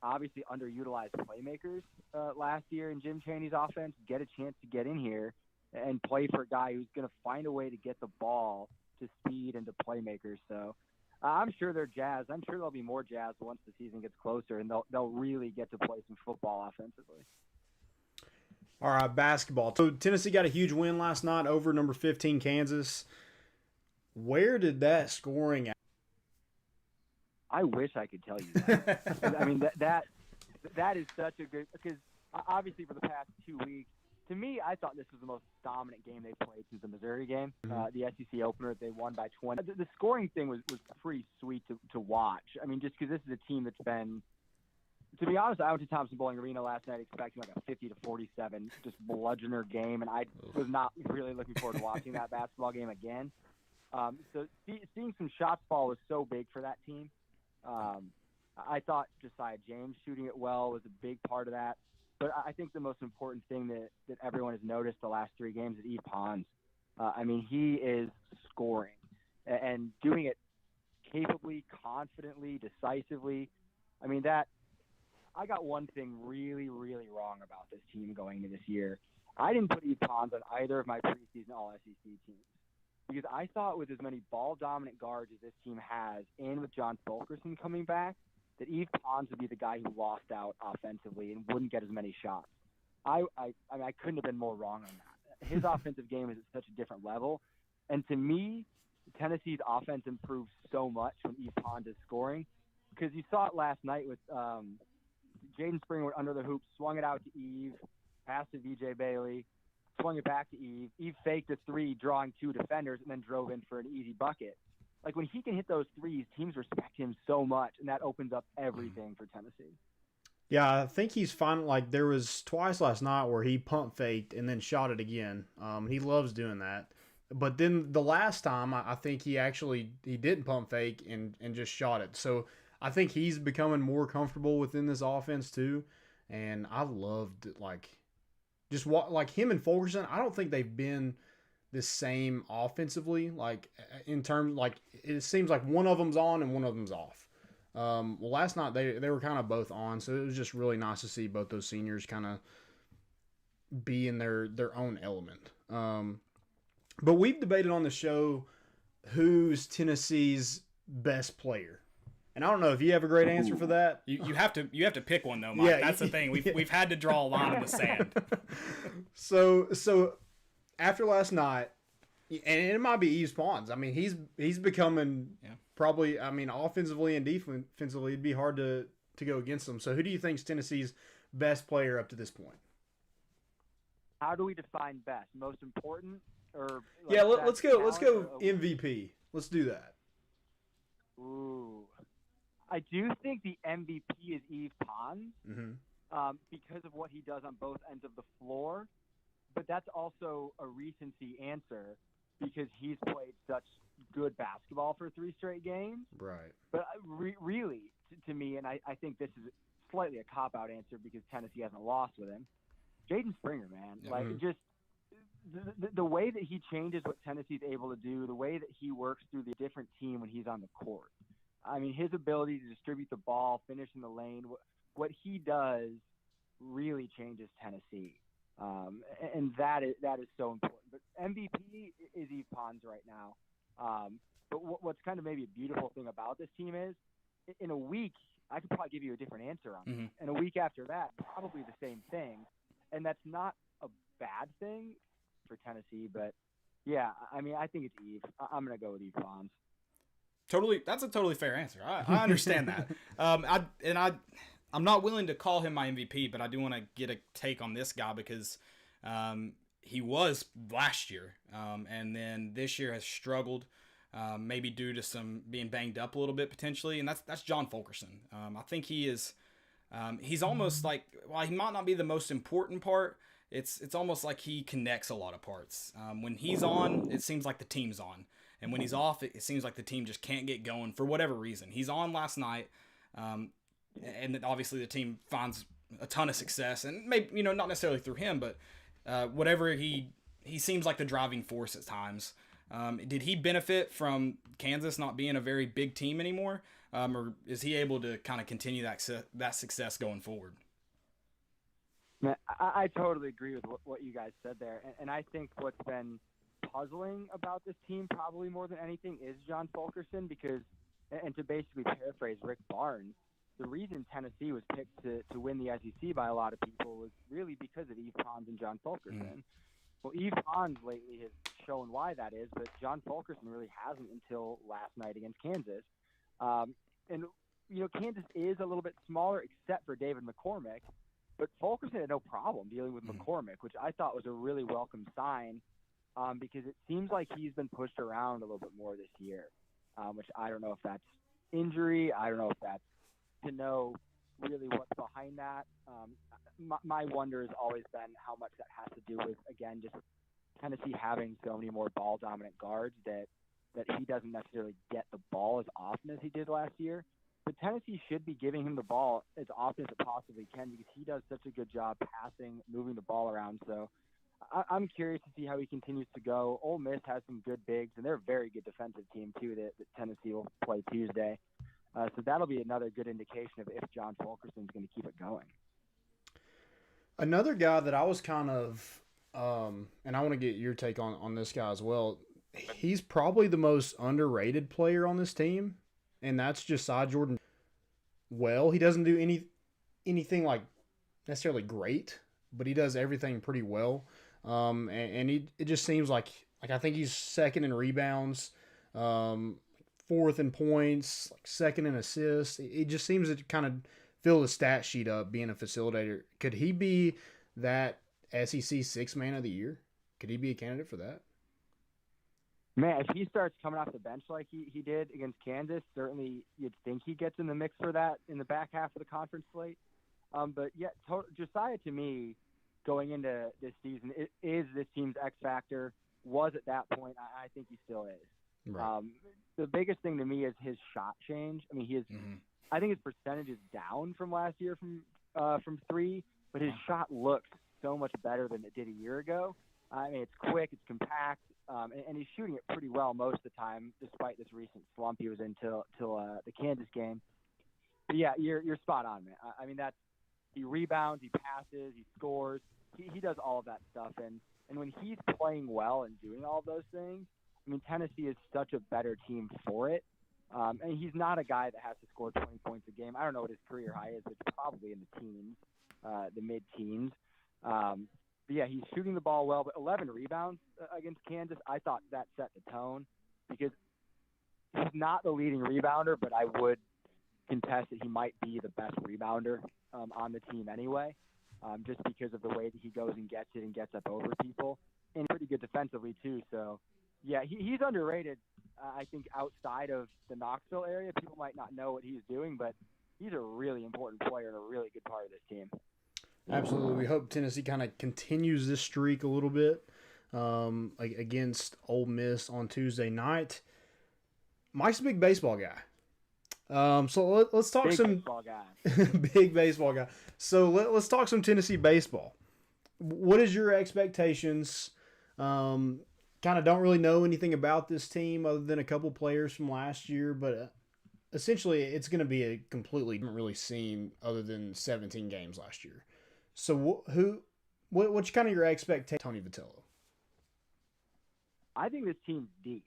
obviously underutilized playmakers last year in Jim Chaney's offense get a chance to get in here and play for a guy who's going to find a way to get the ball to speed and to playmakers. So I'm sure they're jazzed. I'm sure they'll be more jazzed once the season gets closer, and they'll really get to play some football offensively. All right, basketball. So Tennessee got a huge win last night over number 15 Kansas. Where did that scoring at? I wish I could tell you that. I mean, that is such a good – because obviously for the past 2 weeks, to me, I thought this was the most dominant game they played since the Missouri game, the SEC opener. They won by 20. The scoring thing was pretty sweet to watch. I mean, just because this is a team that's been – to be honest, I went to Thompson Bowling Arena last night expecting like a 50-47 just bludgeoner game, and I was not really looking forward to watching that basketball game again. So seeing some shots fall was so big for that team. I thought Josiah James shooting it well was a big part of that. But I think the most important thing that everyone has noticed the last 3 games is Yves Pons. I mean, he is scoring and doing it capably, confidently, decisively. I mean, I got one thing really, really wrong about this team going into this year. I didn't put Yves Pons on either of my preseason All-SEC teams because I thought with as many ball-dominant guards as this team has and with John Fulkerson coming back, that Yves Pons would be the guy who lost out offensively and wouldn't get as many shots. I mean, I couldn't have been more wrong on that. His offensive game is at such a different level. And to me, Tennessee's offense improved so much when Yves Pons is scoring because you saw it last night with Jaden Springer went under the hoop, swung it out to Yves, passed to VJ Bailey, swung it back to Yves. Yves faked a 3, drawing 2 defenders, and then drove in for an easy bucket. Like, when he can hit those threes, teams respect him so much, and that opens up everything for Tennessee. Yeah, I think he's fine. Like, there was twice last night where he pump faked and then shot it again. He loves doing that. But then the last time, I think he didn't pump fake and just shot it. So I think he's becoming more comfortable within this offense too. And I loved, like him and Fulkerson, I don't think they've been the same offensively. Like, in terms, like, it seems like one of them's on and one of them's off. Well, last night they were kind of both on, so it was just really nice to see both those seniors kind of be in their own element. But we've debated on the show who's Tennessee's best player. And I don't know if you have a great answer for that. You have to pick one though, Mike. Yeah, that's the thing. We've had to draw a line in the sand. So after last night, and it might be Yves Pons. I mean, he's becoming probably. I mean, offensively and defensively, it'd be hard to go against him. So who do you think's Tennessee's best player up to this point? How do we define best? Most important, or let's go MVP. Let's do that. Ooh. I do think the MVP is Yves Pons because of what he does on both ends of the floor, but that's also a recency answer because he's played such good basketball for 3 straight games. Right. But really, to me, and I think this is slightly a cop-out answer because Tennessee hasn't lost with him, Jaden Springer, man. Yeah. Like, just the way that he changes what Tennessee's able to do, the way that he works through the different team when he's on the court. I mean, his ability to distribute the ball, finish in the lane, what he does really changes Tennessee. And that is so important. But MVP is Yves Pons right now. But what's kind of maybe a beautiful thing about this team is in a week, I could probably give you a different answer on it. And a week after that, probably the same thing. And that's not a bad thing for Tennessee. But, yeah, I mean, I think it's Yves. I'm going to go with Yves Pons. That's a totally fair answer. I understand that. I'm not willing to call him my MVP, but I do want to get a take on this guy because he was last year, and then this year has struggled, maybe due to some being banged up a little bit potentially, and that's John Fulkerson. I think he is. He's almost like, while he might not be the most important part, it's almost like he connects a lot of parts. When he's on, it seems like the team's on. And when he's off, it seems like the team just can't get going for whatever reason. He's on last night, and obviously the team finds a ton of success. And maybe, not necessarily through him, but whatever he seems like the driving force at times. Did he benefit from Kansas not being a very big team anymore, or is he able to kind of continue that success going forward? Man, I totally agree with what you guys said there. And I think what's been puzzling about this team probably more than anything is John Fulkerson because, and to basically paraphrase Rick Barnes, the reason Tennessee was picked to win the SEC by a lot of people was really because of Yves Pons and John Fulkerson. Well, Yves Pons lately has shown why that is, but John Fulkerson really hasn't until last night against Kansas. And, Kansas is a little bit smaller except for David McCormick, but Fulkerson had no problem dealing with McCormick, which I thought was a really welcome sign because it seems like he's been pushed around a little bit more this year, which I don't know if that's injury. I don't know if that's to know really what's behind that. My wonder has always been how much that has to do with, again, just Tennessee having so many more ball-dominant guards that he doesn't necessarily get the ball as often as he did last year. But Tennessee should be giving him the ball as often as it possibly can because he does such a good job passing, moving the ball around. So I'm curious to see how he continues to go. Ole Miss has some good bigs, and they're a very good defensive team, too, that Tennessee will play Tuesday. So that'll be another good indication of if John Fulkerson's going to keep it going. Another guy that I was kind of, and I want to get your take on this guy as well, he's probably the most underrated player on this team, and that's Josiah Jordan. Well, he doesn't do anything like necessarily great, but he does everything pretty well. And it just seems like I think he's second in rebounds, fourth in points, like second in assists. It just seems to kind of fill the stat sheet up being a facilitator. Could he be that SEC Sixth Man of the Year? Could he be a candidate for that? Man, if he starts coming off the bench like he did against Kansas, certainly you'd think he gets in the mix for that in the back half of the conference slate. But yeah, Josiah to me, going into this season, it is this team's X factor. Was at that point, I think he still is. Right. The biggest thing to me is his shot change. I mean, he is. I think his percentage is down from last year from three, but his shot looks so much better than it did a year ago. I mean, it's quick, it's compact, and he's shooting it pretty well most of the time, despite this recent slump he was in till the Kansas game. But yeah, you're spot on, man. I mean, he rebounds, he passes, he scores, he does all of that stuff, and when he's playing well and doing all of those things, I mean, Tennessee is such a better team for it. And he's not a guy that has to score 20 points a game. I don't know what his career high is. It's probably in the teens, the mid-teens. But yeah, he's shooting the ball well, but 11 rebounds against Kansas, I thought that set the tone because he's not the leading rebounder, but I would contest that he might be the best rebounder on the team anyway, just because of the way that he goes and gets it and gets up over people, and pretty good defensively too. So yeah, he's underrated. I think outside of the Knoxville area, people might not know what he's doing, but he's a really important player and a really good part of this team. Absolutely. We hope Tennessee kind of continues this streak a little bit against Ole Miss on Tuesday night. Mike's a big baseball guy. So let's talk big some baseball guy. big baseball guy. So let's talk some Tennessee baseball. What is your expectations? Kind of don't really know anything about this team other than a couple players from last year, but essentially it's going to be a completely haven't really seen other than 17 games last year. So what's kind of your expectation, Tony Vitello? I think this team's deep,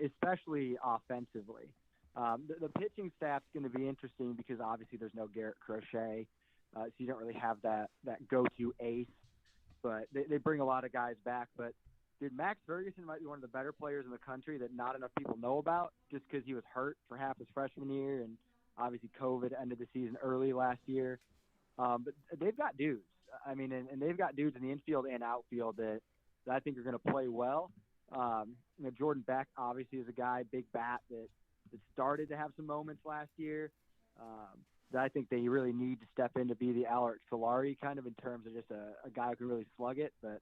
especially offensively. The pitching staff's going to be interesting because obviously there's no Garrett Crochet, so you don't really have that go-to ace. But they bring a lot of guys back. But dude, Max Ferguson might be one of the better players in the country that not enough people know about, just because he was hurt for half his freshman year, and obviously COVID ended the season early last year. But they've got dudes. I mean, and they've got dudes in the infield and outfield that I think are going to play well. Jordan Beck obviously is a guy, big bat that started to have some moments last year. That I think they really need to step in to be the Alaric Solari kind of in terms of just a guy who can really slug it. But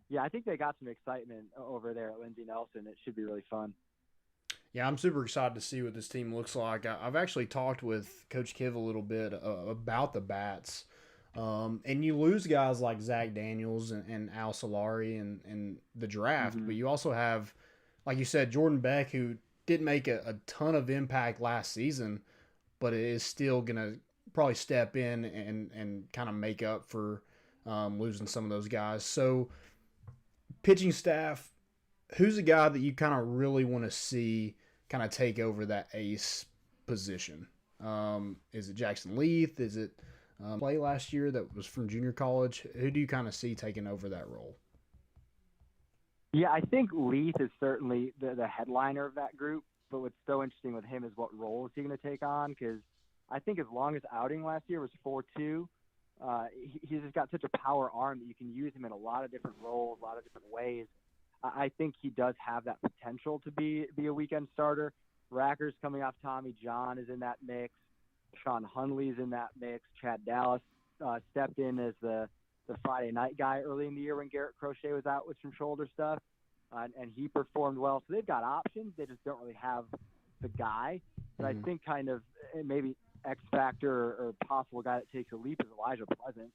yeah, I think they got some excitement over there at Lindsey Nelson. It should be really fun. Yeah, I'm super excited to see what this team looks like. I've actually talked with Coach Kiv a little bit about the bats. And you lose guys like Zach Daniels and Al Solari in the draft, but you also have, like you said, Jordan Beck, who didn't make a ton of impact last season, but is still going to probably step in and kind of make up for losing some of those guys. So pitching staff, who's a guy that you kind of really want to see kind of take over that ace position? Is it Jackson Leith? Is it play last year that was from junior college? Who do you kind of see taking over that role? Yeah, I think Leith is certainly the headliner of that group. But what's so interesting with him is what role is he going to take on? Because I think his longest outing last year was 4.2. He's just got such a power arm that you can use him in a lot of different roles, a lot of different ways. I think he does have that potential to be a weekend starter. Racker's coming off Tommy John is in that mix. Sean Hunley's in that mix. Chad Dallas stepped in as the Friday night guy early in the year when Garrett Crochet was out with some shoulder stuff, and he performed well. So they've got options. They just don't really have the guy. But I think kind of maybe X factor or possible guy that takes a leap is Elijah Pleasant,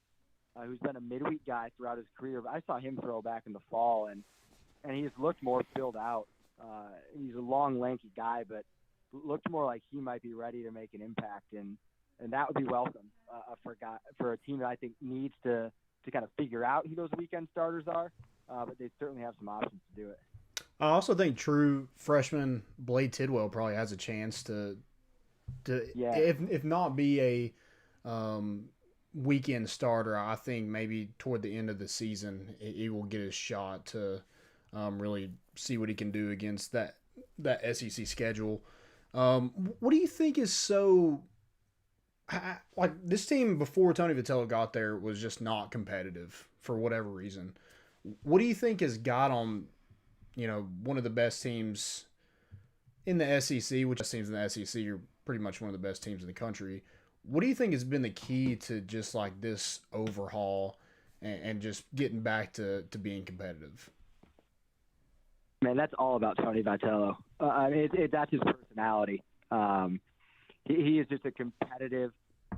who's been a midweek guy throughout his career. But I saw him throw back in the fall, and he's looked more filled out. He's a long, lanky guy, but looked more like he might be ready to make an impact, and that would be welcome for a team that I think needs to kind of figure out who those weekend starters are, but they certainly have some options to do it. I also think true freshman Blade Tidwell probably has a chance to if not be a weekend starter. I think maybe toward the end of the season he will get his shot to really see what he can do against that SEC schedule. What do you think is so like this team before Tony Vitello got there was just not competitive for whatever reason? What do you think has got on, one of the best teams in the SEC, which teams in the SEC are pretty much one of the best teams in the country? What do you think has been the key to just like this overhaul and just getting back to being competitive? Man, that's all about Tony Vitello. That's his personality. He is just a competitive,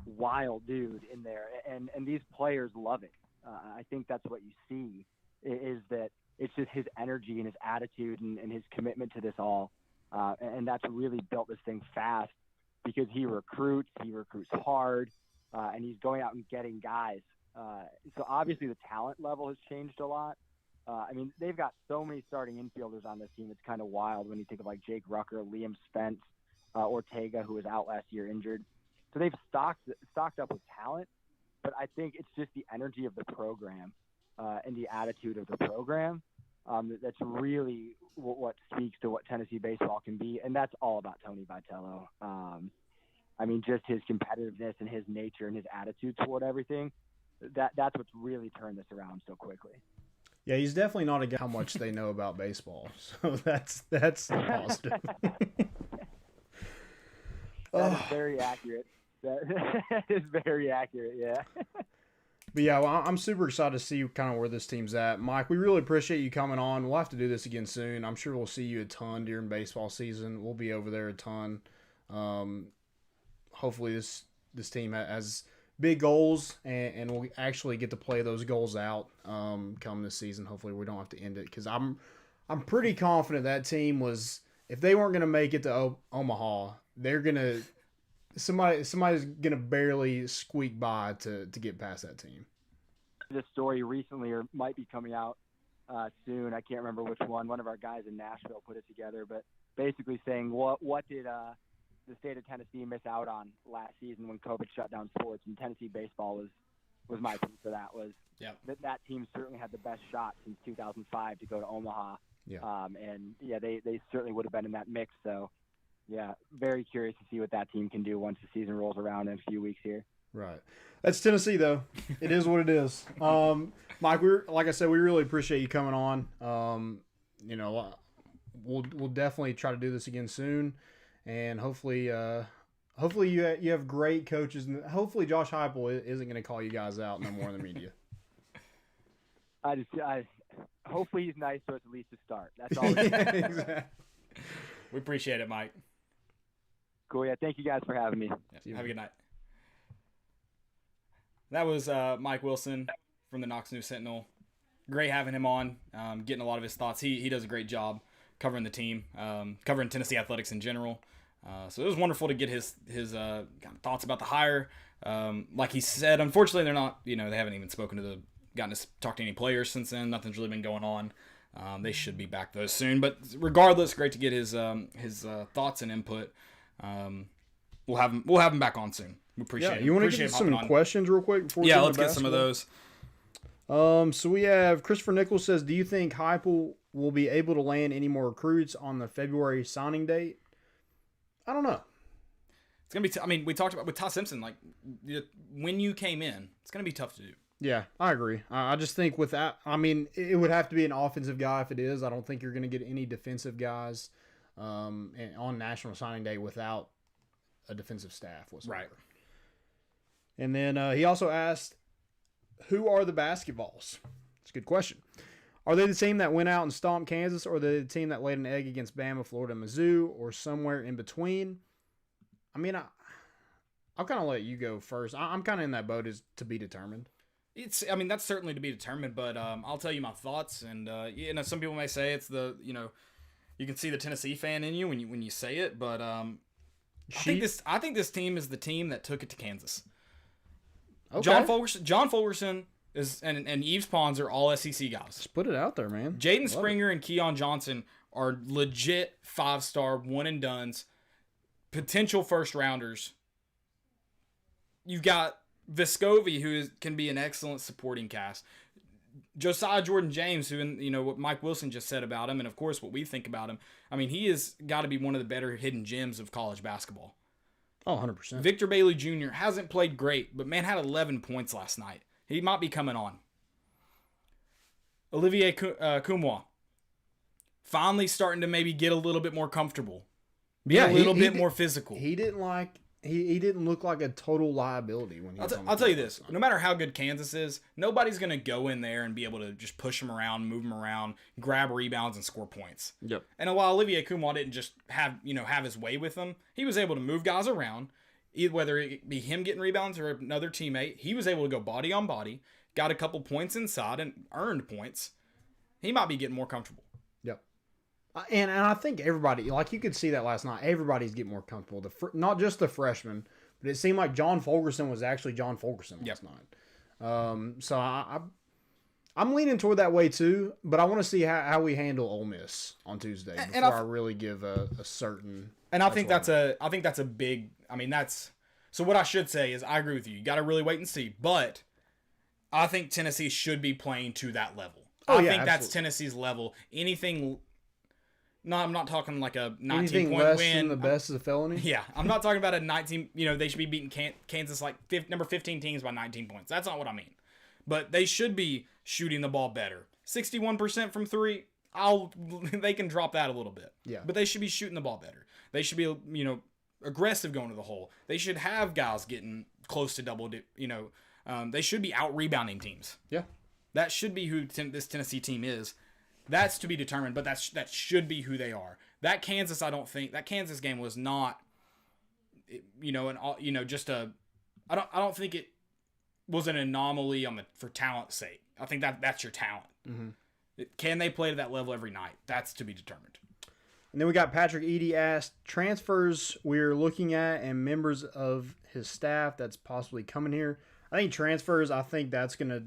wild dude in there, and these players love it. I think that's what you see is that it's just his energy and his attitude and his commitment to this all, and that's really built this thing fast because he recruits hard, and he's going out and getting guys. So obviously the talent level has changed a lot. They've got so many starting infielders on this team. It's kind of wild when you think of like Jake Rucker, Liam Spence, Ortega, who was out last year injured. So they've stocked up with talent, but I think it's just the energy of the program and the attitude of the program that's really what speaks to what Tennessee baseball can be, and that's all about Tony Vitello. Just his competitiveness and his nature and his attitude toward everything, that's what's really turned this around so quickly. Yeah, he's definitely not a guy how much they know about baseball, so that's positive. That is very accurate. That is very accurate, yeah. But yeah, well, I'm super excited to see kind of where this team's at. Mike, we really appreciate you coming on. We'll have to do this again soon. I'm sure we'll see you a ton during baseball season. We'll be over there a ton. Hopefully this team has big goals, and we'll actually get to play those goals out come this season. Hopefully we don't have to end it, because I'm pretty confident that team was, if they weren't going to make it to Omaha, they're going to somebody's going to barely squeak by to get past that team. This story recently, or might be coming out soon, I can't remember which one of our guys in Nashville put it together, but basically saying what did the state of Tennessee miss out on last season when COVID shut down sports, and Tennessee baseball was my piece for that. Was that team certainly had the best shot since 2005 to go to Omaha. They certainly would have been in that mix. So yeah, very curious to see what that team can do once the season rolls around in a few weeks here. Right. That's Tennessee, though. It is what it is. Mike, like I said, we really appreciate you coming on. We'll definitely try to do this again soon, and hopefully you have great coaches, and hopefully Josh Heupel isn't going to call you guys out no more in the media. Hopefully he's nice, so it's at least a start. That's all. Exactly. We appreciate it, Mike. Cool. Yeah. Thank you guys for having me. Yeah, have a good night. That was Mike Wilson from the Knox News Sentinel. Great having him on, getting a lot of his thoughts. He does a great job covering the team, covering Tennessee athletics in general. So it was wonderful to get his kind of thoughts about the hire. Like he said, unfortunately, they're not, they haven't even spoken to the gotten to talk to any players since then. Nothing's really been going on. They should be back though soon. But regardless, great to get his thoughts and input. We'll have him back on soon. We appreciate it. You want to get some questions real quick before we let's get some of those. So we have Christopher Nichols says, do you think Heupel will be able to land any more recruits on the February signing date? I don't know. It's going to be we talked about with Ty Simpson, like when you came in, it's going to be tough to do. Yeah, I agree. I just think with that, it would have to be an offensive guy if it is. I don't think you're going to get any defensive guys on National Signing Day without a defensive staff whatsoever. Right. And then he also asked, who are the basketballs? It's a good question. Are they the team that went out and stomped Kansas, or are they the team that laid an egg against Bama, Florida, Mizzou, or somewhere in between? I'll kind of let you go first. I'm kind of in that boat as to be determined. That's certainly to be determined, but I'll tell you my thoughts. And some people may say it's you can see the Tennessee fan in you when you say it, but I think this team is the team that took it to Kansas. Okay. John Fulkerson is and Yves Pons are all SEC guys. Just put it out there, man. Jaden Springer and Keon Johnson are legit 5-star one and dones, potential first rounders. You've got Vescovi, who can be an excellent supporting cast. Josiah Jordan James, who, what Mike Wilson just said about him, and of course what we think about him. He has got to be one of the better hidden gems of college basketball. Oh, 100%. Victor Bailey Jr. hasn't played great, but man had 11 points last night. He might be coming on. Olivier Kumwa, finally starting to maybe get a little bit more comfortable. Be a little bit more physical. He didn't look like a total liability when he was on the I'll tell you this. No matter how good Kansas is, nobody's going to go in there and be able to just push him around, move him around, grab rebounds, and score points. Yep. And while Olivier Kumwa didn't just have his way with them, he was able to move guys around, whether it be him getting rebounds or another teammate. He was able to go body on body, got a couple points inside, and earned points. He might be getting more comfortable. Yep. And I think everybody, like you could see that last night, everybody's getting more comfortable. Not just the freshmen, but it seemed like John Fulkerson was actually John Fulkerson last night. So I'm leaning toward that way too, but I want to see how we handle Ole Miss on Tuesday before I really give a certain. And I think that's a big. So what I should say is I agree with you. You got to really wait and see, but I think Tennessee should be playing to that level. I think that's Tennessee's level. Anything. No, I'm not talking like a 19-point less win. Than the best is a felony? Yeah, I'm not talking about a 19. They should be beating Kansas like number 15 teams by 19 points. That's not what I mean. But they should be shooting the ball better. 61% from three. They can drop that a little bit. Yeah. But they should be shooting the ball better. They should be aggressive going to the hole. They should have guys getting close to double. They should be out rebounding teams. Yeah. That should be who this Tennessee team is. That's to be determined, but that should be who they are. That Kansas game was not, just a. I don't think it was an anomaly for talent's sake. I think that's your talent. Mm-hmm. Can they play to that level every night? That's to be determined. And then we got Patrick Edie asked transfers we're looking at and members of his staff that's possibly coming here. I think transfers. I think that's gonna.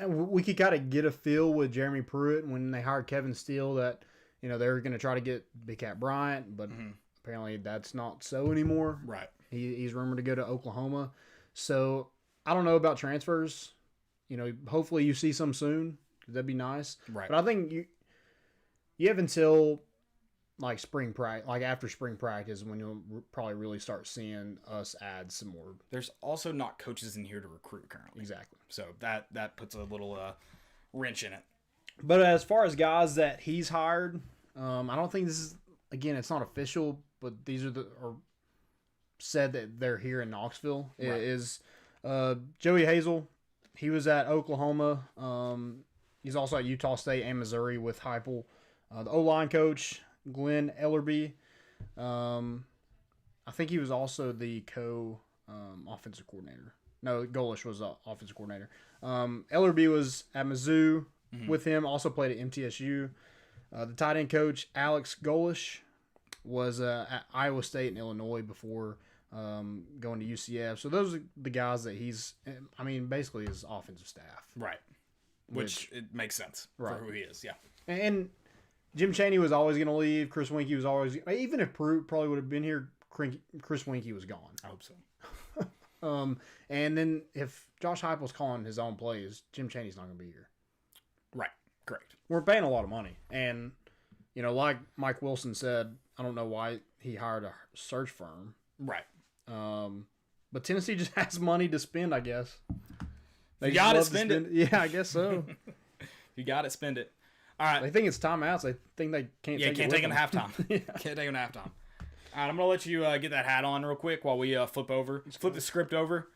We could kind of get a feel with Jeremy Pruitt when they hired Kevin Steele that, they're going to try to get Big Cat Bryant, but apparently that's not so anymore. Right. He's rumored to go to Oklahoma. So I don't know about transfers. Hopefully you see some soon. That'd be nice. Right. But I think you have until like spring practice, like after spring practice, when you'll probably really start seeing us add some more. There's also not coaches in here to recruit currently. Exactly. So that puts a little wrench in it. But as far as guys that he's hired, I don't think this is, again, it's not official, but these are said that they're here in Knoxville. Right. It is Joey Hazel. He was at Oklahoma. He's also at Utah State and Missouri with Heupel. The O-line coach, Glenn Ellerby. I think he was also the offensive coordinator. No, Golish was the offensive coordinator. Ellerby was at Mizzou with him, also played at MTSU. The tight end coach, Alex Golish, was at Iowa State and Illinois before going to UCF. So those are the guys that he's, I mean, basically his offensive staff. Right. Which it makes sense for who he is, yeah. And Jim Chaney was always going to leave. Chris Weinke was always, even if Pruitt probably would have been here, Chris Weinke was gone. I hope so. And then if Josh Heupel's calling his own plays, Jim Chaney's not going to be here. Right. Correct. We're paying a lot of money. And, you know, like Mike Wilson said, I don't know why he hired a search firm. Right. But Tennessee just has money to spend, I guess. You got to spend it. Yeah, I guess so. You got to spend it. All right. They think it's timeouts. They think they can't take it. Can't take them at halftime. Can't take them at halftime. All right, I'm going to let you get that hat on real quick while we flip the script over.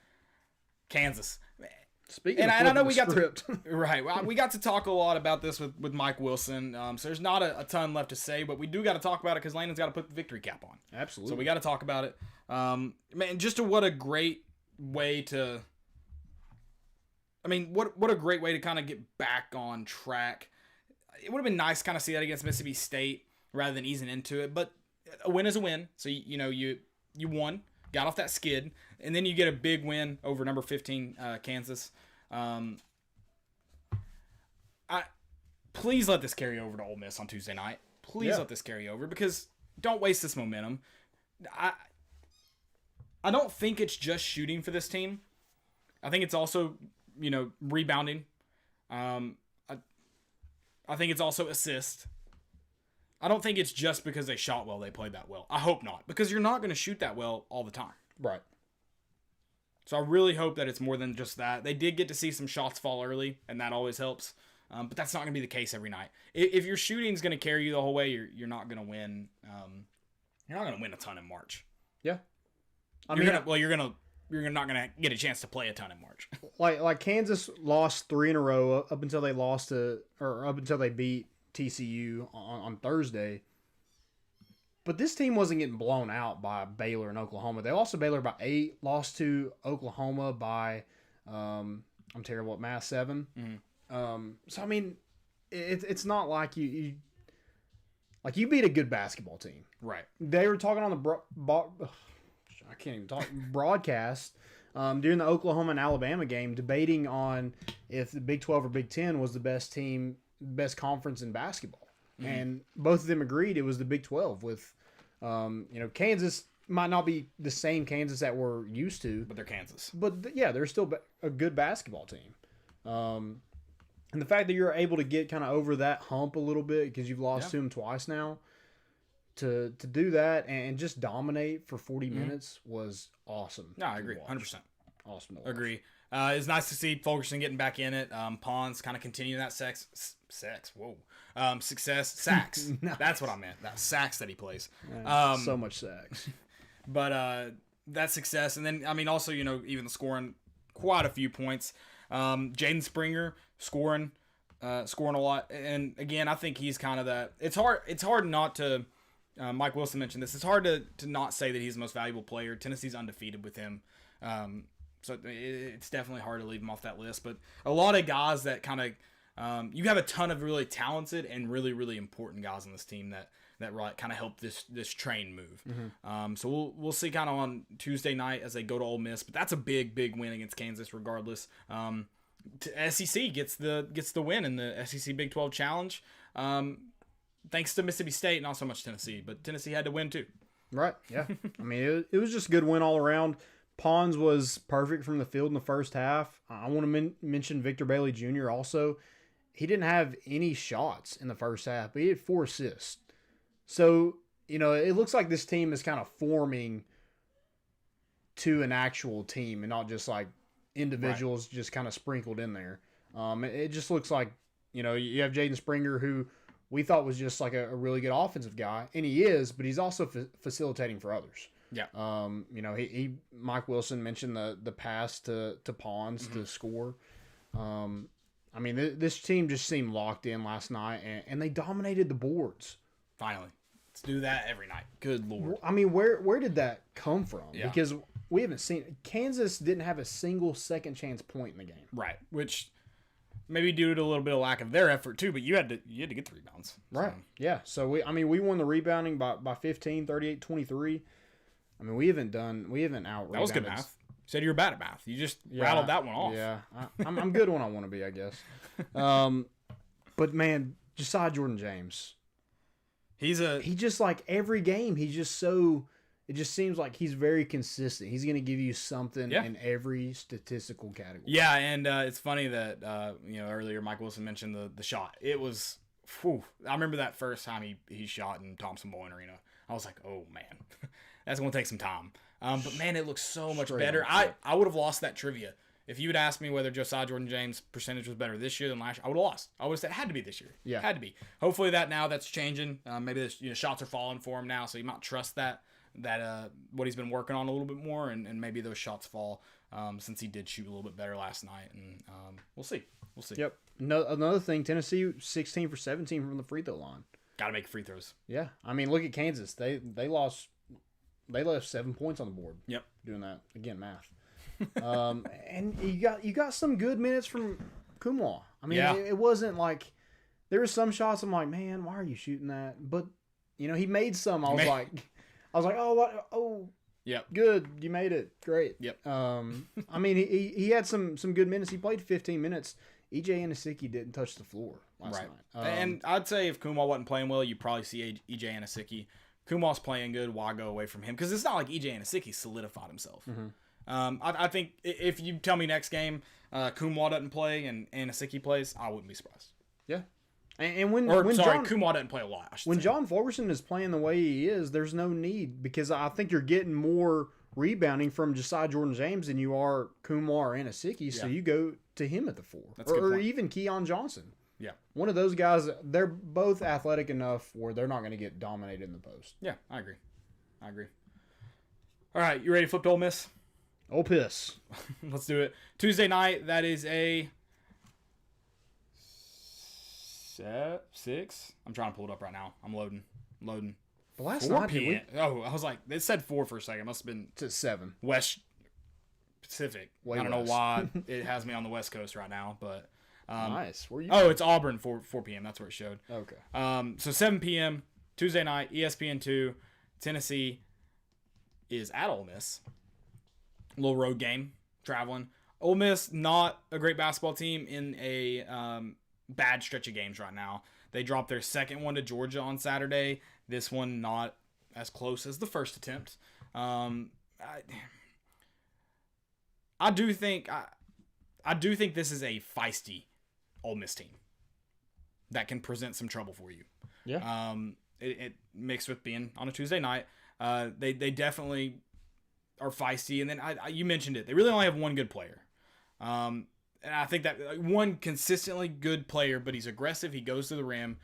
Kansas. Speaking of I know we got to right. Well, we got to talk a lot about this with Mike Wilson. So there's not a ton left to say, but we do got to talk about it because Landon's got to put the victory cap on. Absolutely. So we got to talk about it. Man, just what a great way to. I mean, what a great way to kind of get back on track. It would have been nice to kind of see that against Mississippi State rather than easing into it, but a win is a win. So you won, got off that skid, and then you get a big win over number 15 Kansas. Please let this carry over to Ole Miss on Tuesday night. Please let this carry over because don't waste this momentum. I don't think it's just shooting for this team. I think it's also rebounding. I think it's also assist. I don't think it's just because they shot well they played that well. I hope not, because you're not going to shoot that well all the time. Right. So I really hope that it's more than just that. They did get to see some shots fall early, and that always helps. But that's not going to be the case every night. If your shooting is going to carry you the whole way, you're not going to win. You're not going to win a ton in March. Yeah. You're not going to get a chance to play a ton in March. Like Kansas lost 3 in a row up until they beat TCU on Thursday. But this team wasn't getting blown out by Baylor and Oklahoma. They lost to Baylor by 8, lost to Oklahoma by I'm terrible at math, 7. Mm-hmm. So I mean, it's not like you beat a good basketball team. Right. They were talking on the I can't even talk broadcast during the Oklahoma and Alabama game, debating on if the Big 12 or Big 10 was the best conference in basketball. Mm-hmm. And both of them agreed it was the Big 12 with, Kansas might not be the same Kansas that we're used to. But they're Kansas. But, they're still a good basketball team. And the fact that you're able to get kind of over that hump a little bit because you've lost to them twice now, to do that and just dominate for 40 minutes was awesome. No, I agree. 100%. Awesome. Agree. It's nice to see Fulkerson getting back in it. Pons kind of continuing that success. Sacks. Nice. That's what I meant. That sacks that he plays. So much sacks. But that success. And then, I mean, also, even scoring quite a few points. Jaden Springer scoring a lot. And again, I think he's kind of that. It's hard not to. Mike Wilson mentioned this. It's hard to not say that he's the most valuable player. Tennessee's undefeated with him. So it's definitely hard to leave him off that list. But a lot of guys that kind of you have a ton of really talented and really, really important guys on this team that kind of help this train move. Mm-hmm. So we'll see kind of on Tuesday night as they go to Ole Miss. But that's a big win against Kansas regardless. SEC gets the win in the SEC Big 12 Challenge. Thanks to Mississippi State, not so much Tennessee, but Tennessee had to win too. Right, yeah. I mean, it was just a good win all around. Pons was perfect from the field in the first half. I want to mention Victor Bailey Jr. also. He didn't have any shots in the first half, but he had 4 assists. So, it looks like this team is kind of forming to an actual team and not just like individuals just kind of sprinkled in there. It just looks like, you have Jaden Springer, who we thought was just like a really good offensive guy, and he is, but he's also facilitating for others. Yeah. Mike Wilson mentioned the pass to Pons to score. I mean, this team just seemed locked in last night, and they dominated the boards. Finally. Let's do that every night. Good Lord. I mean, where did that come from? Yeah. Because we haven't seen – Kansas didn't have a single second chance point in the game. Right, which maybe due to a little bit of lack of their effort too, but you had to get the rebounds. Right, yeah. So, we won the rebounding by 15, 38-23. I mean, we haven't out. That was good math. You said you were bad at math. You just rattled that one off. Yeah, I'm good when I want to be, I guess. But man, Josiah Jordan-James, he just like every game, he's just so. It just seems like he's very consistent. He's going to give you something in every statistical category. Yeah, and it's funny that earlier Mike Wilson mentioned the shot. It was, I remember that first time he shot in Thompson-Boling Arena. I was like, oh man, that's going to take some time. But man, it looks so much better. I would have lost that trivia if you had asked me whether Josiah Jordan-James' percentage was better this year than last year. I would have lost. I would have said it had to be this year. Yeah, had to be. Hopefully that's changing. Maybe the shots are falling for him now, so you might trust that what he's been working on a little bit more, and maybe those shots fall since he did shoot a little bit better last night, and we'll see. Yep. No, another thing, Tennessee 16 for 17 from the free throw line. Got to make free throws. Yeah, I mean, look at Kansas. They lost. They left 7 points on the board. Yep. Doing that again, math. And you got some good minutes from Kumar. I mean, it wasn't like there were some shots. I'm like, man, why are you shooting that? But he made some. I was like, oh, what? Oh, yep, good, you made it, great. Yep. I mean, he had some good minutes. He played 15 minutes. EJ Anosike didn't touch the floor last night. And I'd say if Kumar wasn't playing well, you probably see EJ Anosike. Kumar's playing good. Why go away from him? Because it's not like EJ Anosike solidified himself. Mm-hmm. I think if you tell me next game Kumar doesn't play and Anosike plays, I wouldn't be surprised. Yeah. And Kumar doesn't play a lot. When John Fulkerson is playing the way he is, there's no need, because I think you're getting more rebounding from Josiah Jordan-James than you are Kumar or Anosike, so you go to him at the 4. Or even Keon Johnson. Yeah. One of those guys, they're both athletic enough where they're not going to get dominated in the post. Yeah, I agree. All right, you ready to flip to Ole Miss? Ole Piss. Let's do it. Tuesday night, that is a 6. I'm trying to pull it up right now. I'm loading. But last 4 night, p.m. Oh, I was like, it said 4 for a second. It must have been to 7. West Pacific. I don't know why it has me on the West Coast right now, but nice. Where you? Oh, it's Auburn 4 p.m. That's where it showed. Okay. So 7 p.m. Tuesday night, ESPN2. Tennessee is at Ole Miss. A little road game, traveling. Ole Miss, not a great basketball team in a bad stretch of games right now. They dropped their second one to Georgia on Saturday. This one not as close as the first attempt. I do think this is a feisty Ole Miss team that can present some trouble for you. Yeah. It mixed with being on a Tuesday night. They definitely are feisty, and then you mentioned it. They really only have one good player. And I think that one consistently good player, but he's aggressive. He goes to the rim.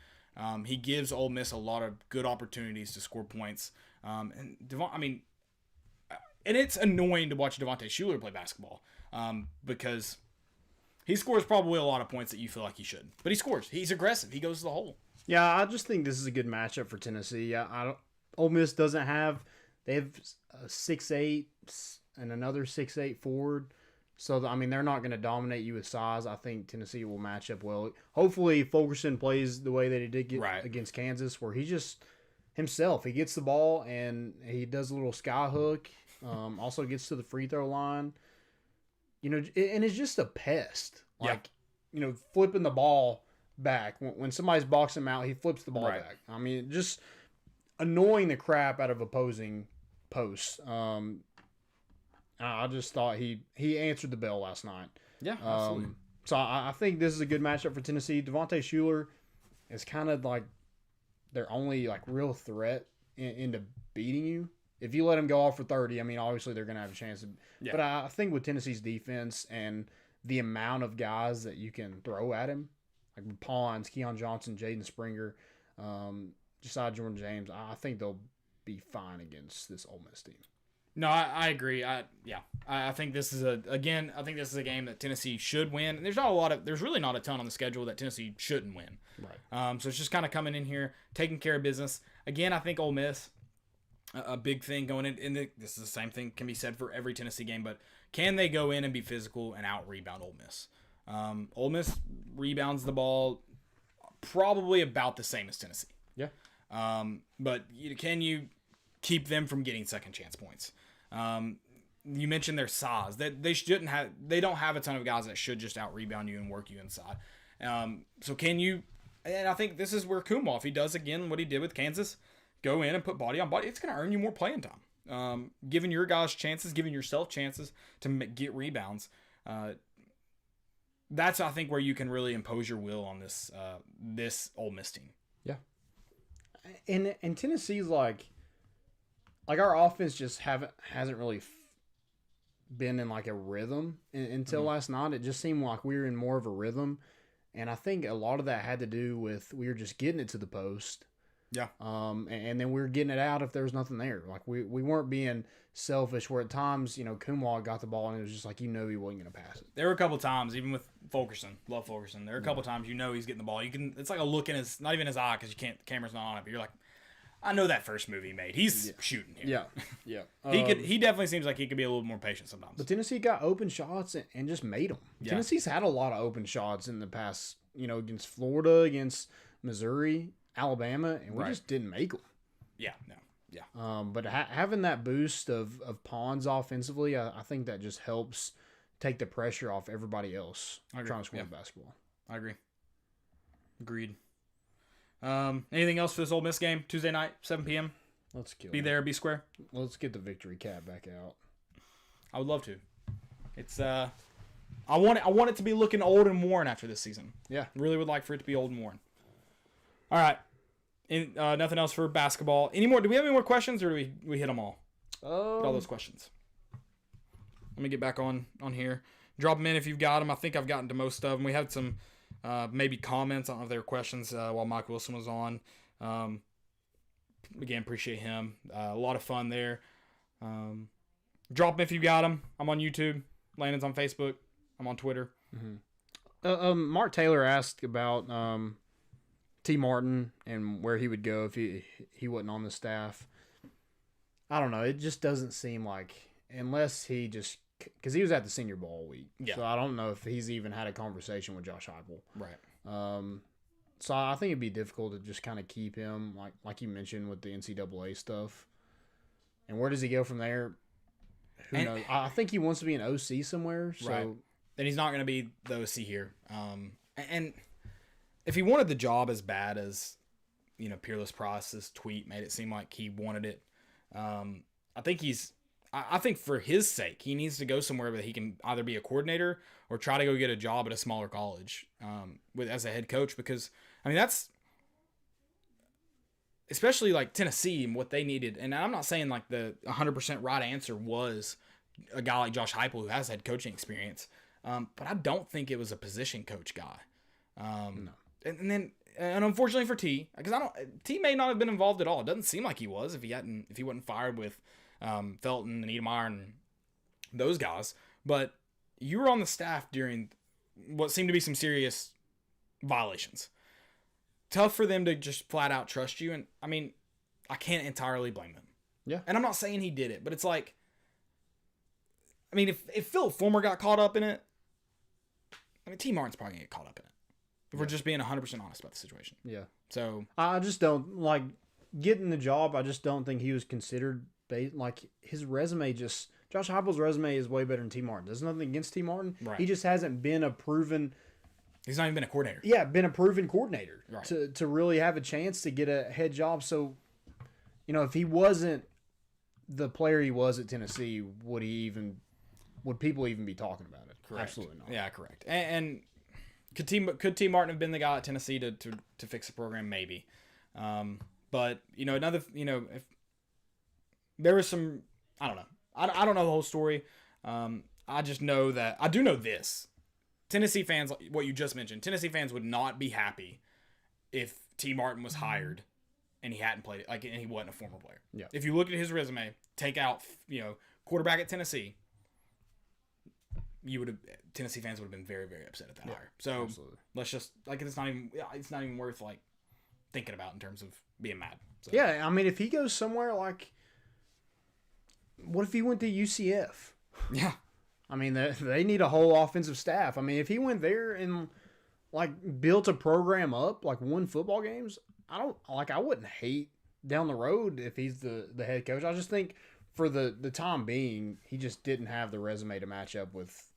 He gives Ole Miss a lot of good opportunities to score points. And it's annoying to watch Devontae Shuler play basketball because he scores probably a lot of points that you feel like he shouldn't. But he scores. He's aggressive. He goes to the hole. Yeah, I just think this is a good matchup for Tennessee. Ole Miss doesn't have – they have a 6'8" and another 6'8" forward. So, they're not going to dominate you with size. I think Tennessee will match up well. Hopefully, Fulkerson plays the way that he did against Kansas, where he just himself. He gets the ball, and he does a little sky hook. Also gets to the free throw line. And it's just a pest. Flipping the ball back. When somebody's boxing him out, he flips the ball back. Just annoying the crap out of opposing posts. I just thought he answered the bell last night. Yeah, absolutely. So I think this is a good matchup for Tennessee. Devontae Shuler is kind of like their only real threat into beating you. If you let him go off for 30, obviously they're going to have a chance. But I think with Tennessee's defense and the amount of guys that you can throw at him, like Pawns, Keon Johnson, Jaden Springer, Josiah Jordan-James, I think they'll be fine against this Ole Miss team. No, I agree. I think this is a game that Tennessee should win. And there's really not a ton on the schedule that Tennessee shouldn't win. Right. So it's just kind of coming in here, taking care of business. Again, I think Ole Miss, a big thing going in. This is the same thing can be said for every Tennessee game, but can they go in and be physical and out rebound Ole Miss? Ole Miss rebounds the ball probably about the same as Tennessee. Yeah. But can you keep them from getting second chance points. You mentioned their size. They don't have a ton of guys that should just out rebound you and work you inside. So can you? And I think this is where Kumar, if he does again what he did with Kansas, go in and put body on body, it's going to earn you more playing time. Giving your guys chances, giving yourself chances to get rebounds. That's, I think, where you can really impose your will on this Ole Miss team. Yeah. And Tennessee's like our offense just hasn't really been in like a rhythm until last night. It just seemed like we were in more of a rhythm. And I think a lot of that had to do with we were just getting it to the post. Yeah. And then we were getting it out if there was nothing there. Like we weren't being selfish where at times, Kumar got the ball and it was just like, he wasn't going to pass it. There were a couple times, even with Fulkerson, love Fulkerson. There were a couple times he's getting the ball. It's like a look in his, not even his eye because the camera's not on it, but you're like, I know that first move he made. He's shooting here. Yeah. He definitely seems like he could be a little more patient sometimes. But Tennessee got open shots and just made them. Yeah. Tennessee's had a lot of open shots in the past, against Florida, against Missouri, Alabama, and we just didn't make them. Yeah, no. Yeah. But having that boost of pawns offensively, I think that just helps take the pressure off everybody else trying to score basketball. I agree. Agreed. Anything else for this Ole Miss game? Tuesday night, 7 p.m. Let's kill Be it. there, be square. Let's get the victory cap back out. I would love to. It's I want it to be looking old and worn after this season. Yeah. Really would like for it to be old and worn. All right. Nothing else for basketball. Any more? Do we have any more questions, or do we hit them all? Hit all those questions. Let me get back on here. Drop them in if you've got them. I think I've gotten to most of them. We had some maybe comments. I don't know if they were questions while Mike Wilson was on. Again, appreciate him. A lot of fun there. Drop them if you got them. I'm on YouTube. Landon's on Facebook. I'm on Twitter. Mm-hmm. Mark Taylor asked about T. Martin and where he would go if he wasn't on the staff. I don't know. It just doesn't seem like, unless he just, because he was at the Senior Bowl all week. Yeah. So I don't know if he's even had a conversation with Josh Heupel. Right. So I think it'd be difficult to just kind of keep him, like you mentioned, with the NCAA stuff. And where does he go from there? Who knows? I think he wants to be an OC somewhere. So. Right. And he's not going to be the OC here. And if he wanted the job as bad as, Peerless Price's tweet made it seem like he wanted it, I think for his sake, he needs to go somewhere that he can either be a coordinator or try to go get a job at a smaller college as a head coach, because, that's especially like Tennessee and what they needed. And I'm not saying like the 100% right answer was a guy like Josh Heupel who has head coaching experience, but I don't think it was a position coach guy. No. And unfortunately for T, because T may not have been involved at all. It doesn't seem like he was if he wasn't fired with Felton and Edemeyer and those guys. But you were on the staff during what seemed to be some serious violations. Tough for them to just flat out trust you. And I can't entirely blame them. Yeah. And I'm not saying he did it, but it's like, if Philip Fulmer got caught up in it, T. Martin's probably going to get caught up in it. If we're just being 100% honest about the situation. Yeah. So I just don't like getting the job. I just don't think he was considered like his resume. Josh Heupel's resume is way better than T. Martin. There's nothing against T. Martin. Right. He just hasn't been a proven. He's not even been a coordinator. Yeah, been a proven coordinator right. to really have a chance to get a head job. So, if he wasn't the player he was at Tennessee, would people even be talking about it? Correct. Absolutely not. Yeah, correct. And could T. Martin have been the guy at Tennessee to fix the program? Maybe. But if there was some, I don't know. I don't know the whole story. I just know that I do know this. Tennessee fans, what you just mentioned, Tennessee fans would not be happy if T. Martin was hired and he hadn't played it, and he wasn't a former player. Yeah. If you look at his resume, take out, quarterback at Tennessee, Tennessee fans would have been very, very upset at that hire. So absolutely. Let's just it's not even worth thinking about in terms of being mad. So. Yeah, if he goes somewhere what if he went to UCF? Yeah. They need a whole offensive staff. If he went there and built a program up, won football games, I wouldn't hate down the road if he's the head coach. I just think for the time being, he just didn't have the resume to match up with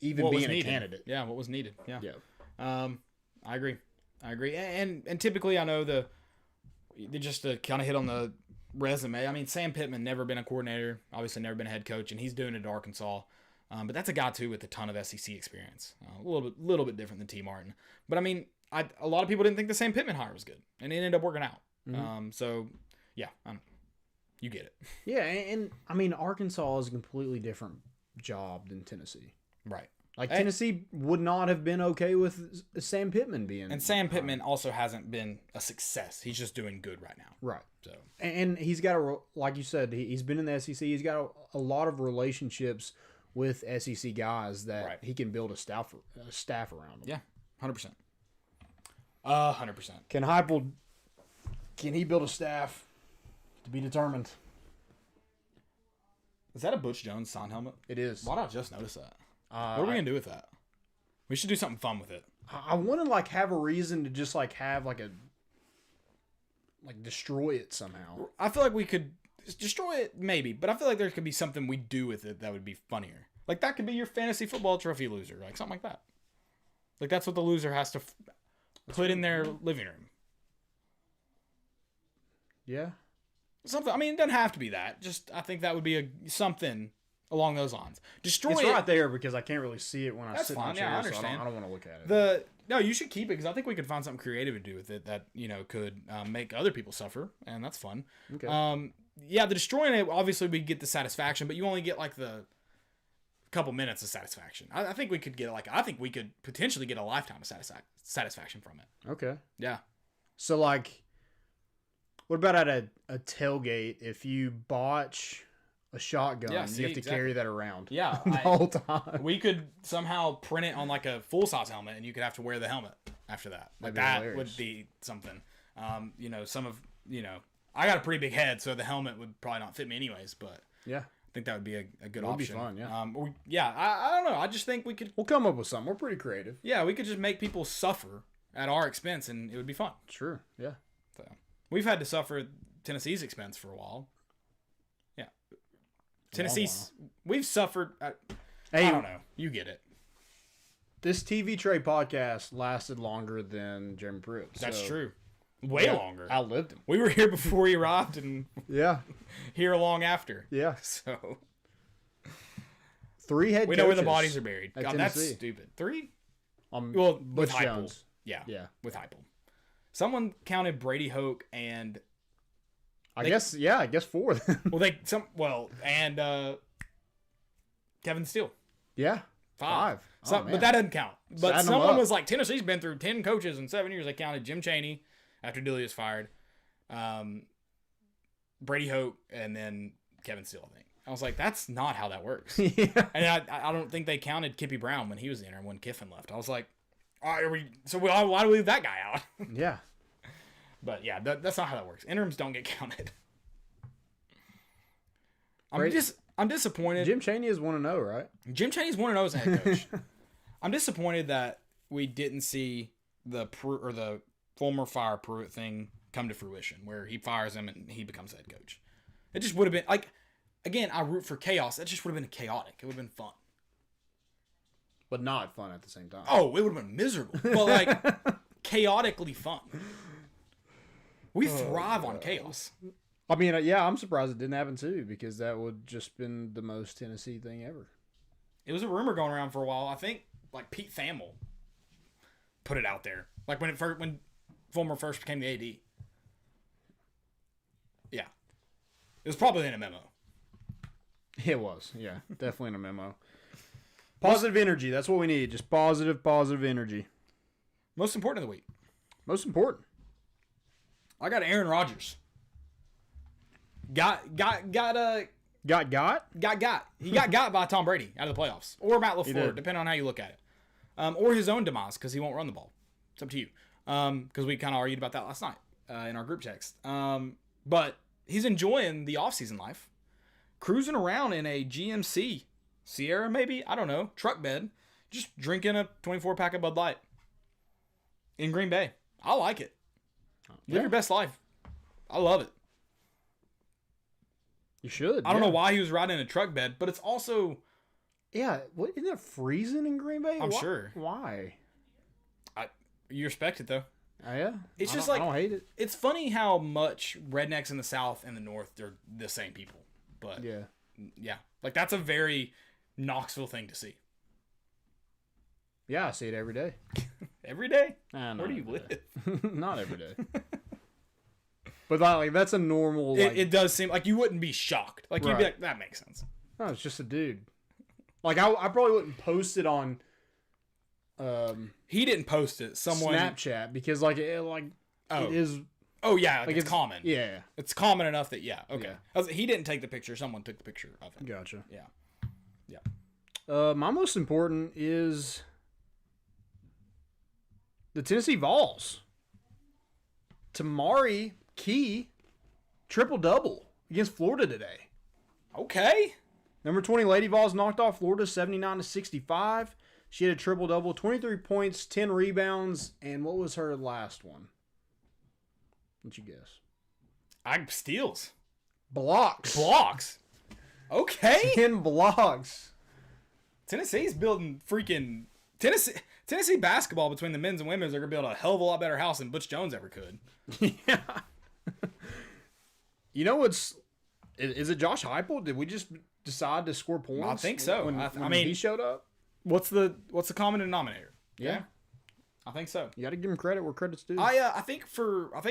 even being a candidate. Yeah, what was needed. Yeah. Yeah. I agree. And typically, I know just to kind of hit on the resume. I mean, Sam Pittman never been a coordinator, obviously never been a head coach, and he's doing it at Arkansas. But that's a guy too with a ton of SEC experience. A little bit different than T. Martin. But I mean, a lot of people didn't think the Sam Pittman hire was good, and it ended up working out. Mm-hmm. So yeah, you get it. Yeah, and I mean, Arkansas is a completely different job than Tennessee. Right. Like Tennessee would not have been okay with Sam Pittman being. And Sam Pittman also hasn't been a success. He's just doing good right now. Right. So. And he's got like you said, he's been in the SEC. He's got a lot of relationships with SEC guys that he can build a staff around them. Yeah, 100%. 100%. Can Heupel? Can he build a staff? To be determined. Is that a Butch Jones sign helmet? It is. Why did I just notice that? What are we gonna do with that? We should do something fun with it. I want to like have a reason to just like have like destroy it somehow. I feel like we could destroy it, maybe, but I feel like there could be something we do with it that would be funnier. Like that could be your fantasy football trophy loser, like something like that. Like that's what the loser has to put in their living room. Yeah. Something. I mean, it doesn't have to be that. Just I think that would be something along those lines. Destroy it's it. right there because I can't really see it when I sit in the chair. Yeah, I understand. So I don't want to look at it. No, you should keep it because I think we could find something creative to do with it that could make other people suffer, and that's fun. Okay. Yeah, the destroying it obviously we get the satisfaction, but you only get like the couple minutes of satisfaction. I think we could get I think we could potentially get a lifetime of satisfaction from it. Okay. Yeah. So like, what about at a tailgate if you botch a shotgun? Yeah, you have to carry that around. Yeah, the whole time. We could somehow print it on like a full size helmet, and you could have to wear the helmet after that. Like that would be something. I got a pretty big head, so the helmet would probably not fit me anyways. But yeah, I think that would be a good option. It would be fun. Yeah. I don't know. I just think we could. We'll come up with something. We're pretty creative. Yeah, we could just make people suffer at our expense, and it would be fun. Sure. Yeah. So we've had to suffer at Tennessee's expense for a while. Yeah. Tennessee's. We've suffered. I don't know. You get it. This TV Tray podcast lasted longer than Jeremy Pruitt. That's true. Way longer. Outlived him. We were here before he arrived, and here long after. Yeah. So 3 head coaches. We know where the bodies are buried. God, that's stupid. 3? Well, with Heupel. Jones. Yeah. With Heupel. Someone counted Brady Hoke and I guess 4 then. and Kevin Steele. Yeah. 5. Oh, but that doesn't count. But someone was like, Tennessee's been through 10 coaches in 7 years. They counted Jim Chaney after Dilly was fired, Brady Hoke, and then Kevin Steele, I think. I was like, that's not how that works. Yeah. And I don't think they counted Kippy Brown when he was in there when Kiffin left. I was like, why do we leave that guy out? Yeah. But yeah, that's not how that works. Interims don't get counted. I'm disappointed. Jim Chaney is 1-0, right? Jim Chaney's 1-0 as a head coach. I'm disappointed that we didn't see the former fire Pruitt thing come to fruition, where he fires him and he becomes head coach. It just would have been like, again, I root for chaos. That just would have been chaotic. It would have been fun, but not fun at the same time. Oh, it would have been miserable, but like chaotically fun. We thrive on chaos. I mean, yeah, I'm surprised it didn't happen too, because that would just been the most Tennessee thing ever. It was a rumor going around for a while. I think like Pete Thamel put it out there, like when Fulmer first became the AD. Yeah, it was probably in a memo. It was, yeah, definitely in a memo. Positive energy. That's what we need. Just positive energy. Most important of the week. Most important. I got Aaron Rodgers. Got. He got got by Tom Brady out of the playoffs, or Matt LaFleur, depending on how you look at it, or his own demise because he won't run the ball. It's up to you. Because we kind of argued about that last night in our group text. But he's enjoying the offseason life, cruising around in a GMC Sierra, maybe, I don't know, truck bed, just drinking a 24-pack of Bud Light in Green Bay. I like it. Live your best life. I love it. You should. I don't know why he was riding in a truck bed, but it's also... Yeah, what, isn't it freezing in Green Bay? I'm sure. Why? You respect it, though. Yeah. It's just I don't hate it. It's funny how much rednecks in the South and the North, they're the same people. But, yeah. Like, that's a very Knoxville thing to see. Yeah, I see it every day. Every day? Where do you live? Not every day. But like that's a normal. Like, it does seem like you wouldn't be shocked. Like you'd be like, that makes sense. No, it's just a dude. Like I probably wouldn't post it on. He didn't post it. Someone Snapchat because it is. Oh yeah, like it's common. Yeah, it's common enough that okay. Yeah. He didn't take the picture. Someone took the picture of it. Gotcha. Yeah. My most important is the Tennessee Vols. Tamari Key triple-double against Florida today. Okay. Number 20 Lady Vols knocked off Florida 79-65. She had a triple-double, 23 points, 10 rebounds, and what was her last one? What'd you guess? Steals. Blocks. Okay. 10 blocks. Tennessee's building freaking... Tennessee basketball between the men's and women's are going to build a hell of a lot better house than Butch Jones ever could. Yeah. You know what's... Is it Josh Heupel? Did we just decide to score points? I think so. When he showed up? What's the common denominator? Yeah. I think so. You got to give him credit where credit's due. I think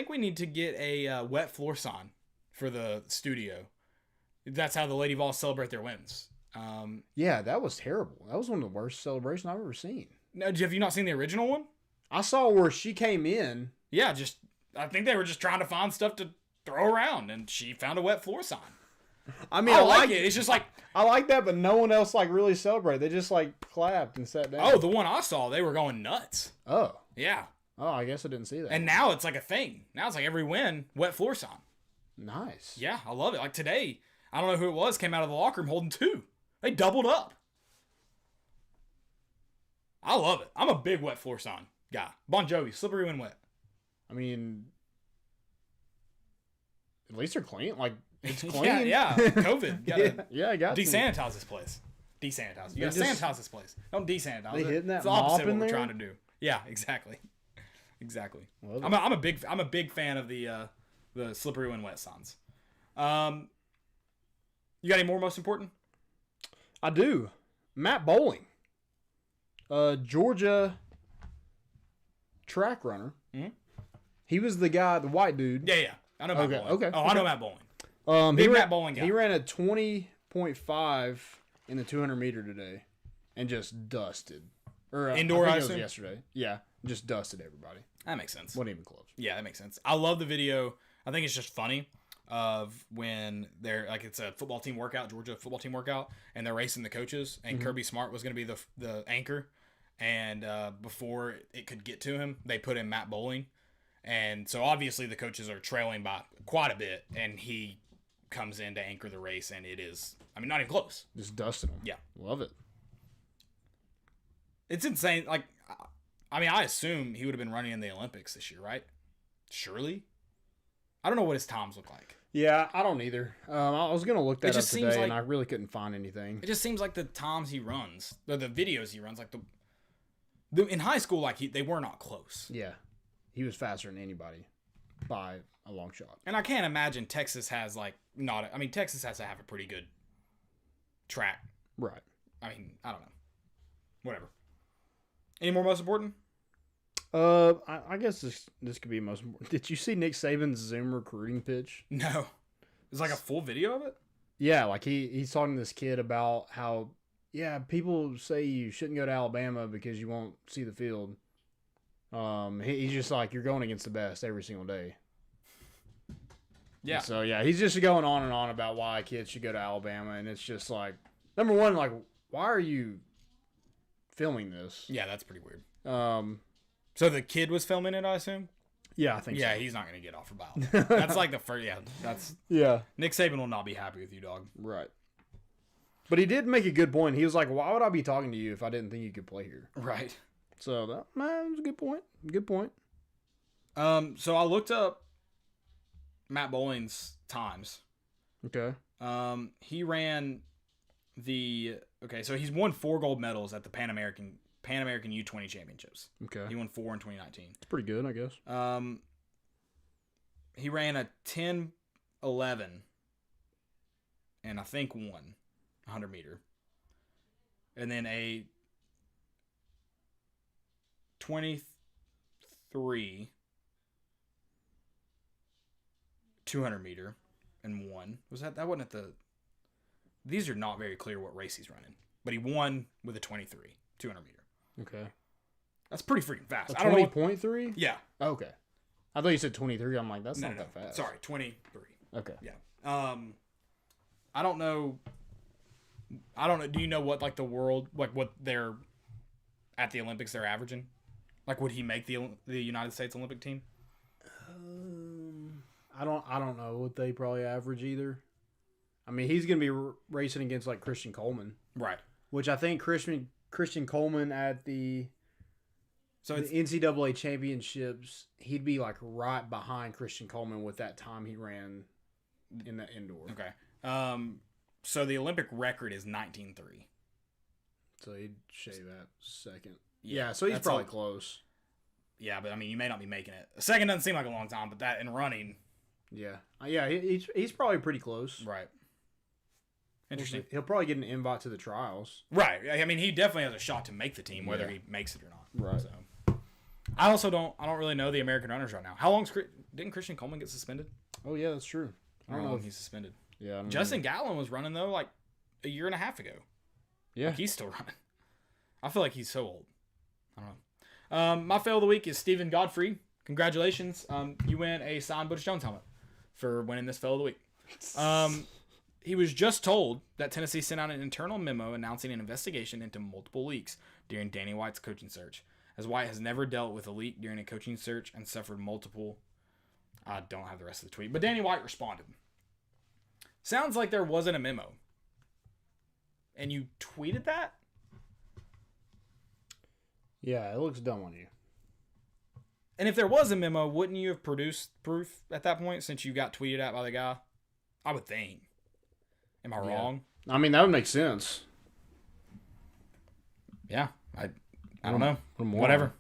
we need to get a wet floor sign for the studio. That's how the Lady Vols celebrate their wins. Yeah, that was terrible. That was one of the worst celebrations I've ever seen. No, have you not seen the original one? I saw where she came in. Yeah, I think they were just trying to find stuff to throw around, and she found a wet floor sign. I mean, I like it. It's just like... I like that, but no one else really celebrated. They just clapped and sat down. Oh, the one I saw, they were going nuts. Oh. Yeah. Oh, I guess I didn't see that. And now it's like a thing. Now it's like every win, wet floor sign. Nice. Yeah, I love it. Like today, I don't know who it was, came out of the locker room holding 2. They doubled up. I love it. I'm a big wet floor sign guy. Bon Jovi, slippery when wet. I mean, at least they're clean. It's clean. yeah. COVID. I got desanitize this place. Desanitize. You gotta sanitize this place. Don't desanitize they it. hitting that It's the opposite of mop in what we're there? trying to do. Yeah, exactly. Well, I'm a big fan of the slippery when wet signs. You got any more most important? I do. Matt Bowling, Georgia track runner. Mm-hmm. He was the guy, the white dude. Yeah. I know Matt Bowling. Okay. Oh, I know Matt Bowling. Matt Bowling guy. He ran a 20.5 in the 200 meter today, and just dusted. Or indoor, I I think it was assume? yesterday. Yeah, just dusted everybody. That makes sense. Wasn't even close. Yeah, that makes sense. I love the video. I think it's just funny of when they're it's a football team workout, Georgia football team workout, and they're racing the coaches, and Kirby Smart was going to be the anchor, and before it could get to him, they put in Matt Bowling, and so obviously the coaches are trailing by quite a bit, and he comes in to anchor the race, and it is, not even close. Just dusted him. Yeah. Love it. It's insane. I assume he would have been running in the Olympics this year, right? Surely? I don't know what his times look like. Yeah, I don't either. I was going to look that up today, like, and I really couldn't find anything. It just seems like the times he runs, the videos he runs, in high school, they were not close. Yeah. He was faster than anybody by a long shot. And I can't imagine Texas has, Texas has to have a pretty good track. Right. I don't know. Whatever. Any more most important? I guess this could be most important. Did you see Nick Saban's Zoom recruiting pitch? No. It's a full video of it? Yeah, he's talking to this kid about how, people say you shouldn't go to Alabama because you won't see the field. He's just you're going against the best every single day. Yeah. And so, he's just going on and on about why kids should go to Alabama, and it's just number one, why are you filming this? Yeah, that's pretty weird. So the kid was filming it, I assume? Yeah, I think so. Yeah, he's not going to get off for Bowden. That's the first, that's... Yeah. Nick Saban will not be happy with you, dog. Right. But he did make a good point. He was like, why would I be talking to you if I didn't think you could play here? Right. So, that was a good point. Good point. So I looked up Matt Bowling's times. Okay. He ran so he's won 4 gold medals at the Pan American U20 Championships. Okay. He won 4 in 2019. It's pretty good, I guess. He ran a 10-11 and I think won 100 meter. And then a 23 200 meter and won. That wasn't at the... These are not very clear what race he's running. But he won with a 23 200 meter. Okay. That's pretty freaking fast. A I don't know. 20.3? Yeah. Okay. I thought you said 23. I'm like, that's not that fast. Sorry, 23. Okay. Yeah. I don't know. Do you know what like the world what they're at the Olympics they're averaging? Like, would he make the United States Olympic team? I don't know what they probably average either. I mean, he's gonna be racing against like Christian Coleman, Right. which I think Christian Coleman at the NCAA championships, he'd be like right behind Christian Coleman with that time he ran in the indoor. Okay. So the Olympic record is 19.3. So he'd shave that second. Yeah, so he's probably close. Yeah, but I mean, you may not be making it. A second doesn't seem like a long time, but that in running. Yeah. He's probably pretty close. Right. Interesting. He'll probably get an invite to the trials. Right. I mean, he definitely has a shot to make the team, whether he makes it or not. Right. So, I also don't really know the American runners right now. How long's didn't Christian Coleman get suspended? Oh yeah, that's true. I don't know if he's suspended. Yeah. Justin Gatlin was running though like a year and a half ago. Yeah. Like, he's still running. I feel like he's so old. I don't know. My fail of the week is Stephen Godfrey. Congratulations. You win a signed Butch Jones helmet for winning this fail of the week. He was just told that Tennessee sent out an internal memo announcing an investigation into multiple leaks during Danny White's coaching search, as White has never dealt with a leak during a coaching search and suffered multiple... I don't have the rest of the tweet, but Danny White responded. Sounds like there wasn't a memo. And you tweeted that? Yeah, it looks dumb on you. And if there was a memo, wouldn't you have produced proof at that point since you got tweeted at by the guy? I would think. Am I wrong? I mean, that would make sense. Yeah. I don't know. More. Whatever.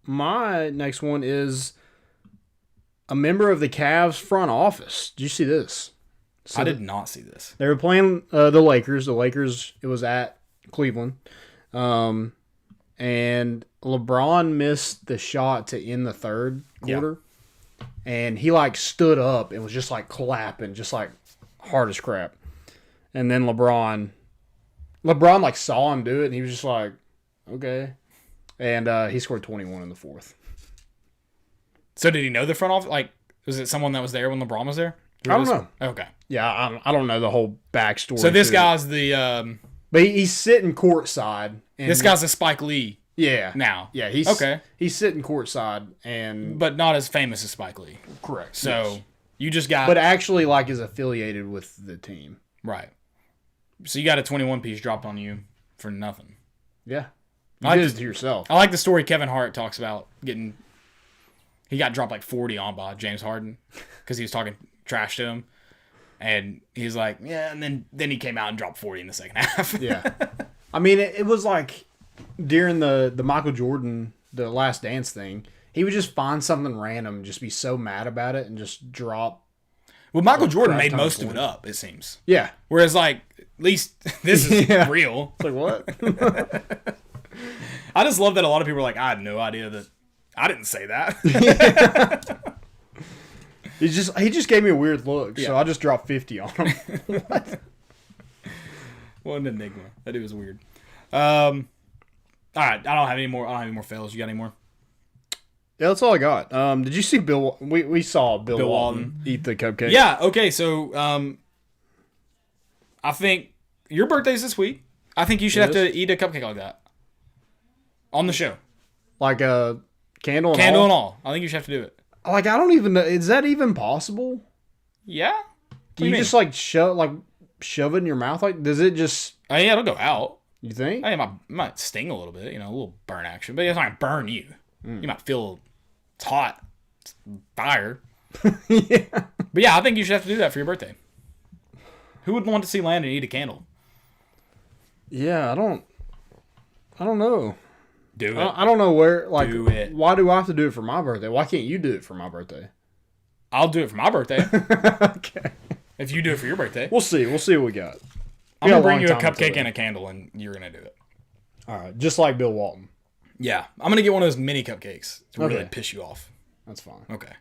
My next one is a member of the Cavs front office. Did you see this? So I did not see this. They were playing the Lakers. The Lakers, it was at Cleveland. And LeBron missed the shot to end the third quarter. Yeah. And he, like, stood up and was just, like, clapping, just, like, hard as crap. And then LeBron, like, saw him do it, and he was just like, okay. And he scored 21 in the fourth. So did he know the front office? Like, was it someone that was there when LeBron was there? I don't know. Okay. Yeah, I don't know the whole backstory. So this guy's the... But he's sitting courtside. And this guy's a Spike Lee. Yeah. Now. Yeah, he's sitting courtside and... But not as famous as Spike Lee. Correct. So you just got... But actually, like, is affiliated with the team. Right. So you got a 21-piece dropped on you for nothing. Yeah. You did it to yourself. I like the story Kevin Hart talks about getting... He got dropped like 40 on by James Harden because he was talking trash to him. And he's like, yeah, and then he came out and dropped 40 in the second half. Yeah. I mean, it was like during the Michael Jordan, the Last Dance thing, he would just find something random and just be so mad about it and just drop. Well, Michael Jordan made most of it up, it seems. Yeah. Whereas, like, at least this is real. It's like, what? I just love that a lot of people are like, I had no idea that I didn't say that. He just gave me a weird look, so I just dropped 50 on him. What? What an enigma. That dude was weird. All right, I don't have any more fails. You got any more? Yeah, that's all I got. Did you see Bill? We saw Bill Walton eat the cupcake. Yeah. Okay. So, I think your birthday's this week. I think you should have to eat a cupcake like that on the show, like a candle and all. I think you should have to do it. Like, I don't even know. Is that even possible? Yeah. Do you just like shove it in your mouth? Like, does it just? Oh, yeah, it'll go out. You think? It might sting a little bit, a little burn action, but it's not gonna burn you. You might feel it's hot, fire. Yeah. But yeah, I think you should have to do that for your birthday. Who would want to see Landon eat a candle? Yeah, I don't know. Do it. I don't know where. Like, Do it. Why do I have to do it for my birthday? Why can't you do it for my birthday? I'll do it for my birthday. Okay. If you do it for your birthday. We'll see. We'll see what we got. I'm got going a to bring long you a time cupcake until and a candle, and you're going to do it. All right. Just like Bill Walton. Yeah. I'm going to get one of those mini cupcakes to really Okay. piss you off. That's fine. Okay.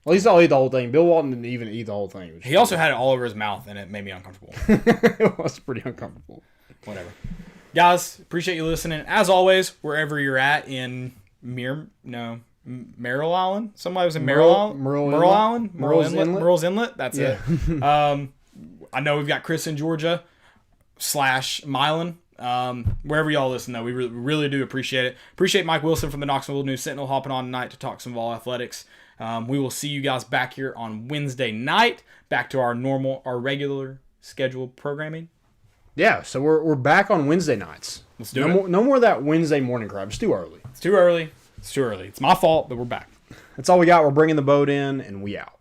At least I'll eat the whole thing. Bill Walton didn't even eat the whole thing. He also had it all over his mouth, and it made me uncomfortable. It was pretty uncomfortable. Whatever. Guys, appreciate you listening. As always, wherever you're at in Merrill Island. Somebody was in Merrill Island. Merle Island. Merle's Inlet? Merle's Inlet. That's Yeah. it. I know we've got Chris in Georgia / Milan. Wherever y'all listen, though, we really do appreciate it. Appreciate Mike Wilson from the Knoxville News Sentinel hopping on tonight to talk some Vol athletics. We will see you guys back here on Wednesday night, back to our regular scheduled programming. Yeah, so we're back on Wednesday nights. Let's do it. No more of that Wednesday morning crap. It's too early. It's too early. It's my fault, but we're back. That's all we got. We're bringing the boat in, and we out.